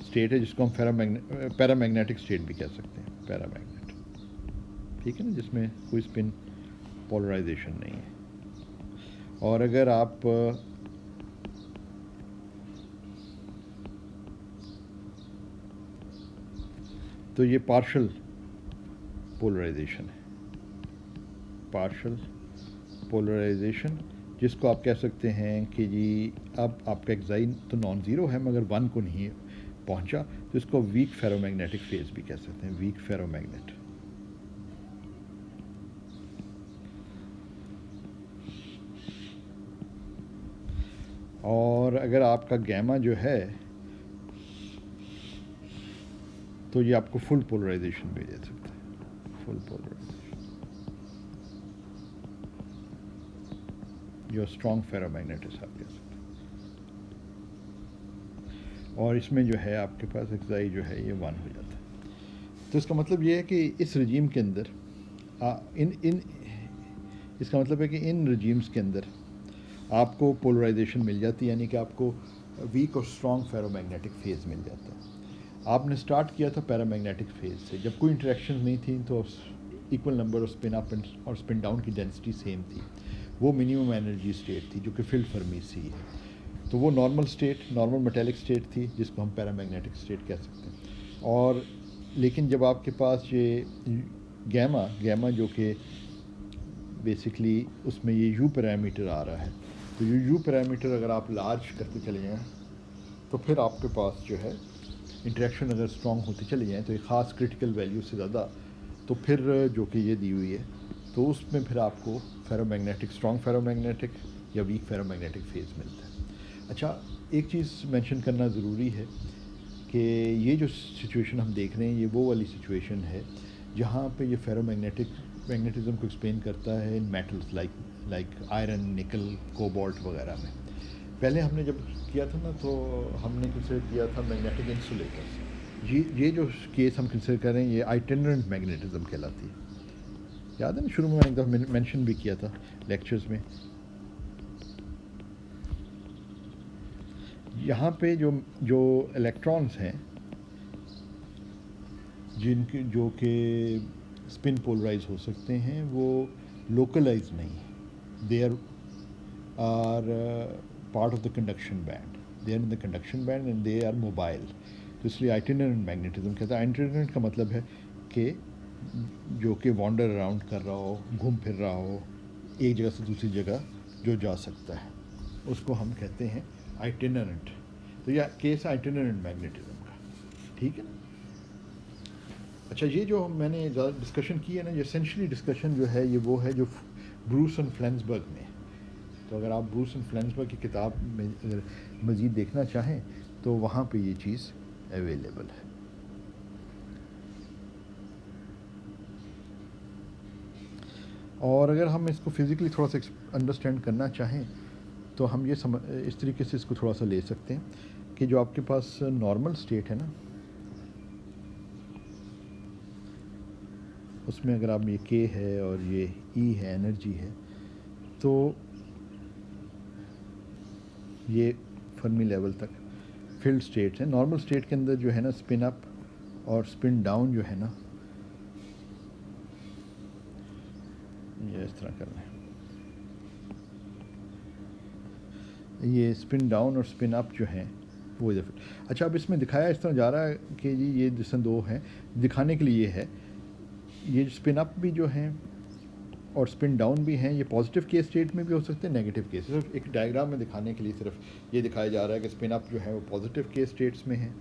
स्टेट है, जिसको हम पैरामैग्नेटिक स्टेट भी कह सकते हैं, पैरामैग्नेट, ठीक है ना, जिसमें कोई स्पिन पोलराइजेशन नहीं है। और अगर आप तो ये पार्शल पोलराइजेशन है, पार्शल पोलराइजेशन, जिसको आप कह सकते हैं कि जी अब आपका एक्साई तो नॉन ज़ीरो है मगर 1 को नहीं पहुंचा, तो इसको वीक फेरोमैग्नेटिक फेज भी कह सकते हैं, वीक फेरोमैग्नेट। और अगर आपका गैमा जो है तो ये आपको फुल पोलराइजेशन भी दे सकता है, फुल पोलराइजेशन, जो स्ट्रॉन्ग फेरोमैग्नेटिस आप कह सकते हैं। और इसमें जो है आपके पास एक्साई जो है ये 1 हो जाता है। तो इसका मतलब ये है कि इस रजीम के अंदर इसका मतलब है कि इन रजीम्स के अंदर आपको पोलराइजेशन मिल जाती है, यानी कि आपको वीक और स्ट्रॉन्ग फेरोमैग्नेटिक फेज मिल जाता है। आपने स्टार्ट किया था पैरामैग्नेटिक फेज से, जब कोई इंटरेक्शन नहीं थी तो equal number of spin up और स्पिन डाउन की डेंसिटी सेम थी, वो मिनिमम एनर्जी स्टेट थी जो कि फील्ड फर्मी सी है। तो वो normal state, normal metallic state थी, जिसको हम पैरामैग्नेटिक स्टेट कह सकते हैं। और लेकिन जब आपके पास ये गैमा जो कि बेसिकली उसमें ये यू पैरामीटर आ रहा है, तो यू पैरामीटर अगर आप लार्ज करते चले जाएँ तो फिर आपके पास जो है इंटरेक्शन अगर स्ट्रॉन्ग होती चली जाए तो एक ख़ास क्रिटिकल वैल्यू से ज़्यादा, तो फिर जो कि ये दी हुई है, तो उसमें फिर आपको फेरोमैग्नेटिक, स्ट्रॉन्ग फेरोमैग्नेटिक या वीक फेरोमैग्नेटिक फेज मिलता है। अच्छा, एक चीज़ मेंशन करना ज़रूरी है कि ये जो सिचुएशन हम देख रहे हैं ये वो वाली सिचुएशन है जहाँ पे ये मैग्नेटिज्म को एक्सप्लेन करता है इन मेटल्स लाइक आयरन, निकल, कोबाल्ट वगैरह में। पहले हमने जब किया था ना तो हमने कंसिडर किया था मैग्नेटिक इंसुलेटर्स। ये जो केस हम कंसिडर कर रहे हैं ये आइटिनरेंट मैग्नेटिज्म कहलाती है। याद है ना, शुरू में मैंने एक दफ़ा मेंशन भी किया था लेक्चर्स में। यहाँ पे जो इलेक्ट्रॉन्स हैं जिनके जो कि स्पिन पोलराइज हो सकते हैं वो लोकलाइज नहीं है, they are part of the conduction band, they are in the conduction band and they are mobile. तो इसलिए आइटिनरेंट मैग्नेटिज्म कहता है। आइटिनरेंट का मतलब है कि जो कि वॉन्डर अराउंड कर रहा हो, घूम फिर रहा हो, एक जगह से दूसरी जगह जो जा सकता है, उसको हम कहते हैं आइटिनरेंट। तो यह केस आइटिनरेंट मैग्नेटिज्म का, ठीक है ना। अच्छा, ये जो मैंने डिस्कशन की है ना, ये एसेंशियली डिस्कशन जो है ये वो है जो ब्रूस एंड फ्लेंसबर्ग में। तो अगर आप ब्रूस एंड फ्लेंसबर्ग की किताब में अगर मज़ीद देखना चाहें तो वहाँ पे ये चीज़ अवेलेबल है। और अगर हम इसको फिज़िकली थोड़ा सा अंडरस्टैंड करना चाहें तो हम ये इस तरीके से इसको थोड़ा सा ले सकते हैं कि जो आपके पास नॉर्मल स्टेट है ना, उसमें अगर आप ये के है और ये ई है, एनर्जी है, तो ये फर्मी लेवल तक फील्ड स्टेट्स हैं। नॉर्मल स्टेट के अंदर जो है ना स्पिन अप और स्पिन डाउन जो है ना, ये इस तरह करना है, ये स्पिन डाउन और स्पिन अप जो हैं वो इधर। अच्छा, अब इसमें दिखाया इस तरह जा रहा है कि जी ये जिसमें दो हैं, दिखाने के लिए है ये स्पिन अप भी जो हैं और स्पिन डाउन भी हैं, ये पॉजिटिव केस स्टेट में भी हो सकते हैं, नेगेटिव केस। सिर्फ एक डायग्राम में दिखाने के लिए सिर्फ ये दिखाया जा रहा है कि स्पिन अप जो है वो पॉजिटिव केस स्टेट्स में है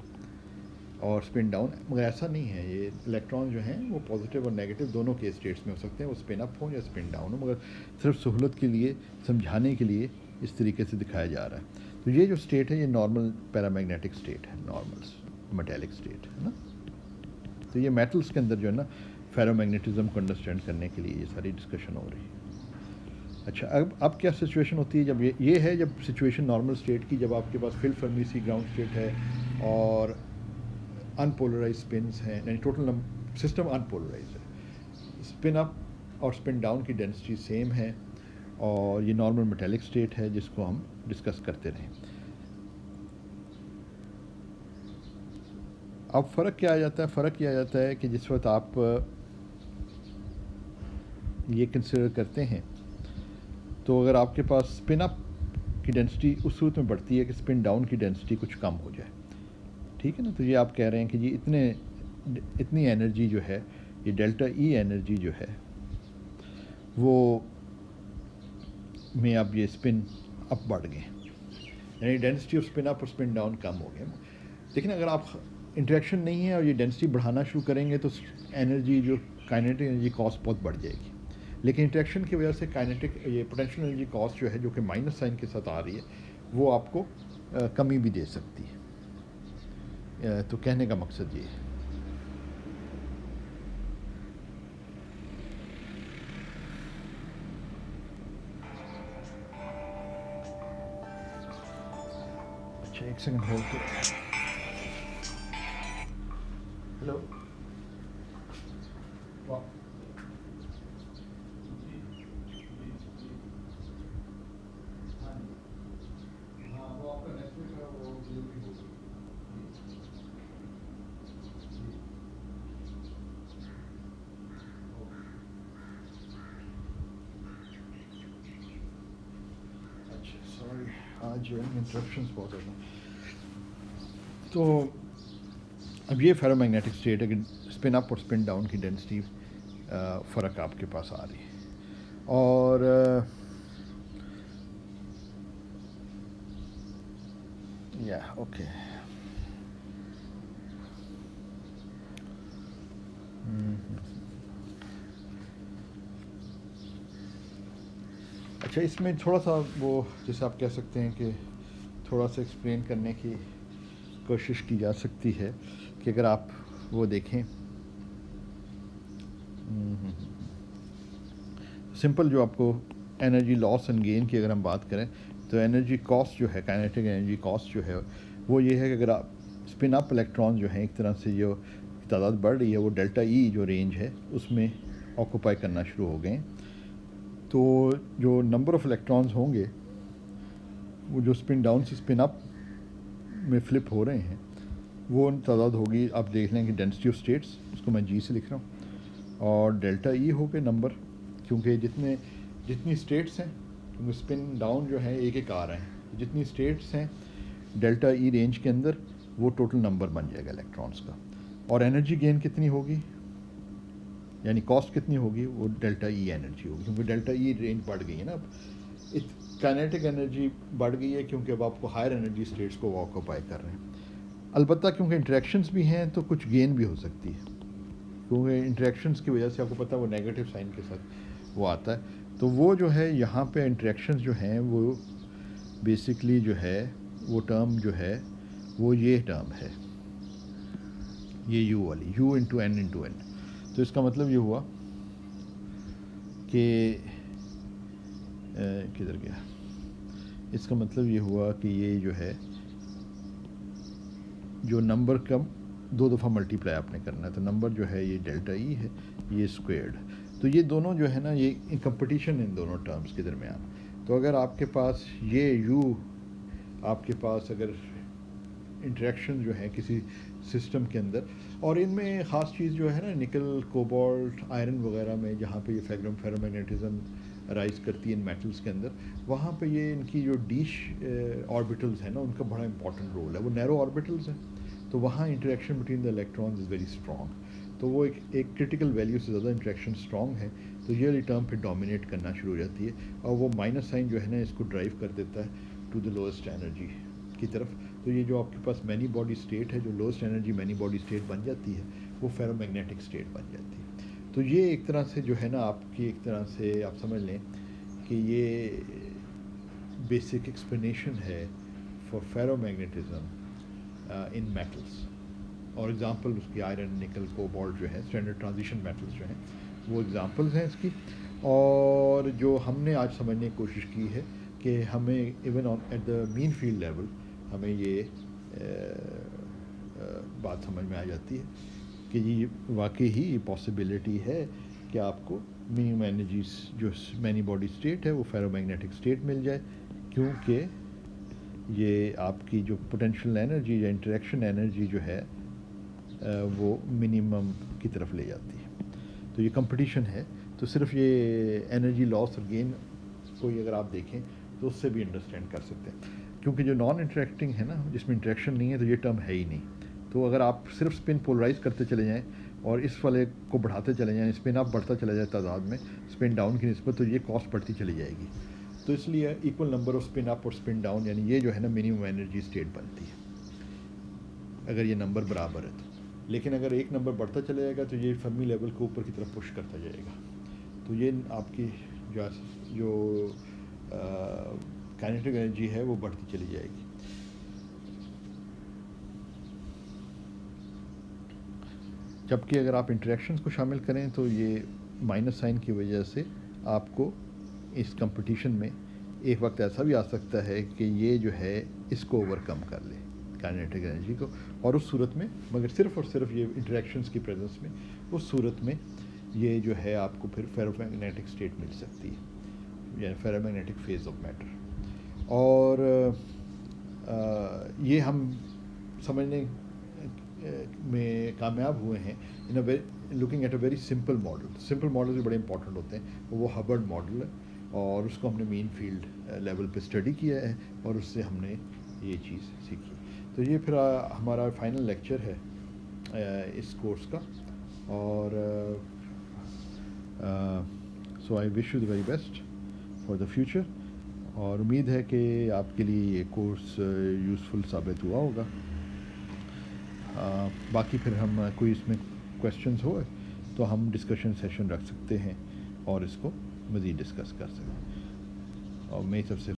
और स्पिन डाउन, मगर ऐसा नहीं है। ये इलेक्ट्रॉन जो हैं वो पॉजिटिव और नेगेटिव दोनों केस स्टेट्स में हो सकते हैं, वो स्पिन अप हो या स्पिन डाउन हो, मगर सिर्फ सहूलत के लिए, समझाने के लिए इस तरीके से दिखाया जा रहा है। तो ये जो स्टेट है ये नॉर्मल पैरामैग्नेटिक स्टेट है, नॉर्मल मेटेलिक स्टेट है ना। तो ये मेटल्स के अंदर जो है ना फेरोमैग्नेटिज्म को अंडरस्टैंड करने के लिए ये सारी डिस्कशन हो रही है। अच्छा, अब क्या सिचुएशन होती है जब ये है, जब सिचुएशन नॉर्मल स्टेट की, जब आपके पास फील्ड फर्मी सी ग्राउंड स्टेट है और अनपोलराइज स्पिन्स हैं, यानी टोटल सिस्टम अनपोलराइज है, स्पिन अप और स्पिन डाउन की डेंसिटी सेम है और ये नॉर्मल मेटेलिक स्टेट है जिसको हम डिस्कस करते रहें। अब फ़र्क क्या आ जाता है? फ़र्क ये आ जाता है कि जिस वक्त आप ये कंसिडर करते हैं तो अगर आपके पास स्पिन अप की डेंसिटी उस सूरत में बढ़ती है कि स्पिन डाउन की डेंसिटी कुछ कम हो जाए, ठीक है ना। तो ये आप कह रहे हैं कि जी इतनी एनर्जी जो है, ये डेल्टा ई एनर्जी जो है वो में अब ये स्पिन अप बढ़ गए, यानी डेंसिटी ऑफ स्पिन अप और स्पिन डाउन कम हो गए। लेकिन अगर आप इंटरेक्शन नहीं है और ये डेंसिटी बढ़ाना शुरू करेंगे तो एनर्जी जो काइनेटिक एनर्जी कॉस्ट बहुत बढ़ जाएगी। लेकिन इंटरेक्शन की वजह से काइनेटिक ये पोटेंशियल एनर्जी कॉस्ट जो है, जो कि माइनस साइन के साथ आ रही है, वो आपको कमी भी दे सकती है। तो कहने का मकसद ये है। अच्छा, एक सेकंड होल्ड करो। हेलो, सॉरी, आज जो है इंटरप्शंस बहुत ज़्यादा। तो अब ये फेरोमैग्नेटिक स्टेट है कि स्पिन अप और स्पिन डाउन की डेंसिटी फ़र्क आपके पास आ रही है। और या ओके, अच्छा, इसमें थोड़ा सा वो जैसे आप कह सकते हैं कि थोड़ा सा एक्सप्लेन करने की कोशिश की जा सकती है कि अगर आप वो देखें, सिंपल जो आपको एनर्जी लॉस एंड गेन की अगर हम बात करें तो एनर्जी कॉस्ट जो है, काइनेटिक एनर्जी कॉस्ट जो है वो ये है कि अगर आप स्पिन अप इलेक्ट्रॉन जो हैं एक तरह से जो तादाद बढ़ रही है वो डेल्टा ई जो रेंज है उसमें ऑक्यूपाई करना शुरू हो गए, तो जो नंबर ऑफ़ इलेक्ट्रॉन्स होंगे वो जो स्पिन डाउन से स्पिन अप में फ्लिप हो रहे हैं वो तादाद होगी। आप देख लें कि डेंसिटी ऑफ स्टेट्स, उसको मैं जी से लिख रहा हूँ, और डेल्टा ई हो गए नंबर, क्योंकि जितनी स्टेट्स हैं, क्योंकि स्पिन डाउन जो है एक एक आ रहे हैं, जितनी स्टेट्स हैं डेल्टा ई रेंज के अंदर वो टोटल नंबर बन जाएगा इलेक्ट्रॉन्स का। और एनर्जी गेन कितनी होगी, यानी कॉस्ट कितनी होगी, वो डेल्टा ई एनर्जी होगी, क्योंकि डेल्टा ई रेंज बढ़ गई है ना। अब काइनेटिक एनर्जी बढ़ गई है क्योंकि अब आपको हायर एनर्जी स्टेट्स को ऑक्यूपाई कर रहे हैं। अलबत्ता क्योंकि इंटरेक्शंस भी हैं तो कुछ गेन भी हो सकती है, क्योंकि इंटरेक्शंस की वजह से आपको पता है वो नेगेटिव साइन के साथ वो आता है। तो वो जो है यहाँ पे इंटरेक्शंस जो हैं वो बेसिकली जो है वो टर्म जो है वो ये टर्म है, ये यू वाली, यू इंटू एन। तो इसका मतलब ये हुआ कि किधर गया, इसका मतलब ये हुआ कि ये जो है जो नंबर का 2 दफ़ा मल्टीप्लाई आपने करना है, तो नंबर जो है ये डेल्टा ई है, ये स्क्वेयर्ड। तो ये दोनों जो है ना, ये कंपटीशन इन दोनों टर्म्स के दरमियान। तो अगर आपके पास ये यू, आपके पास अगर इंटरेक्शन जो है किसी सिस्टम के अंदर, और इनमें ख़ास चीज़ जो है ना निकल, कोबाल्ट, आयरन वगैरह में जहाँ पे ये फेरोमैग्नेटिज्म राइज करती है इन मेटल्स के अंदर, वहाँ पे ये इनकी जो डीश ऑर्बिटल्स हैं ना उनका बड़ा इंपॉर्टेंट रोल है। वो नैरो ऑर्बिटल्स हैं, तो वहाँ interaction between the electrons is very strong. तो वो एक क्रिटिकल वैल्यू से ज़्यादा इंटरेक्शन स्ट्रॉन्ग है, तो ये टर्म फिर डोमिनेट करना शुरू हो जाती है, और वो माइनस साइन जो है ना इसको ड्राइव कर देता है टू द लोएस्ट एनर्जी की तरफ। तो ये जो आपके पास मैनी बॉडी स्टेट है, जो lowest energy many body state बन जाती है, वो फेरोमैग्नेटिक स्टेट बन जाती है। तो ये एक तरह से जो है ना आपकी, एक तरह से आप समझ लें कि ये बेसिक एक्सप्लेनेशन है फॉर फेरोमैग्नेटिज्म इन मेटल्स। और एग्जांपल उसकी आयरन, निकल, कोबाल्ट जो है स्टैंडर्ड ट्रांजिशन मेटल्स जो हैं वो एग्जांपल्स हैं इसकी। और जो हमने आज समझने की कोशिश की है कि हमें even on at the mean field level हमें ये बात समझ में आ जाती है कि ये वाकई ही पॉसिबिलिटी है कि आपको मिनिमम एनर्जी जो मैनी बॉडी स्टेट है वो फेरोमैग्नेटिक स्टेट मिल जाए, क्योंकि ये आपकी जो पोटेंशियल एनर्जी या इंटरेक्शन एनर्जी जो है वो मिनिमम की तरफ ले जाती है। तो ये कंपटीशन है, तो सिर्फ ये एनर्जी लॉस और गेन को ही अगर आप देखें तो उससे भी अंडरस्टैंड कर सकते हैं, क्योंकि जो नॉन इंटरेक्टिंग है ना, जिसमें इंटरेक्शन नहीं है, तो ये टर्म है ही नहीं। तो अगर आप सिर्फ स्पिन पोलराइज करते चले जाएं और इस वाले को बढ़ाते चले जाएं, स्पिन अप बढ़ता चला जाए तादाद में स्पिन डाउन की निस्बत, तो ये कॉस्ट बढ़ती चली जाएगी। तो इसलिए equal number of spin up और स्पिन डाउन, यानी ये जो है ना मिनिमम एनर्जी स्टेट बनती है अगर ये नंबर बराबर है तो। लेकिन अगर एक नंबर बढ़ता चला जाएगा तो ये फर्मी लेवल को ऊपर की तरफ पुश करता जाएगा। तो ये आपकी जो काइनेटिक एनर्जी है वो बढ़ती चली जाएगी। जबकि अगर आप इंटरेक्शंस को शामिल करें तो ये माइनस साइन की वजह से आपको इस कंपटीशन में एक वक्त ऐसा भी आ सकता है कि ये जो है इसको ओवरकम कर ले काइनेटिक एनर्जी को, और उस सूरत में, मगर सिर्फ और सिर्फ ये इंटरेक्शंस की प्रेजेंस में, उस सूरत में ये जो है आपको फिर फेरोमैग्नेटिक स्टेट मिल सकती है, यानी फेरोमैग्नेटिक फेज ऑफ मैटर। और ये हम समझने में कामयाब हुए हैं in a looking at a very simple model. Simple model भी बड़े इंपॉर्टेंट होते हैं, वो हबर्ड मॉडल है, और उसको हमने मीन फील्ड लेवल पे स्टडी किया है और उससे हमने ये चीज़ सीखी। तो ये फिर हमारा फाइनल लेक्चर है इस कोर्स का, और so I wish you the very best for the future, और उम्मीद है कि आपके लिए ये कोर्स यूज़फुल साबित हुआ होगा। बाकी फिर हम कोई इसमें क्वेश्चंस हो तो हम डिस्कशन सेशन रख सकते हैं और इसको मज़ीद डिस्कस कर सकते हैं। और मेरी सबसे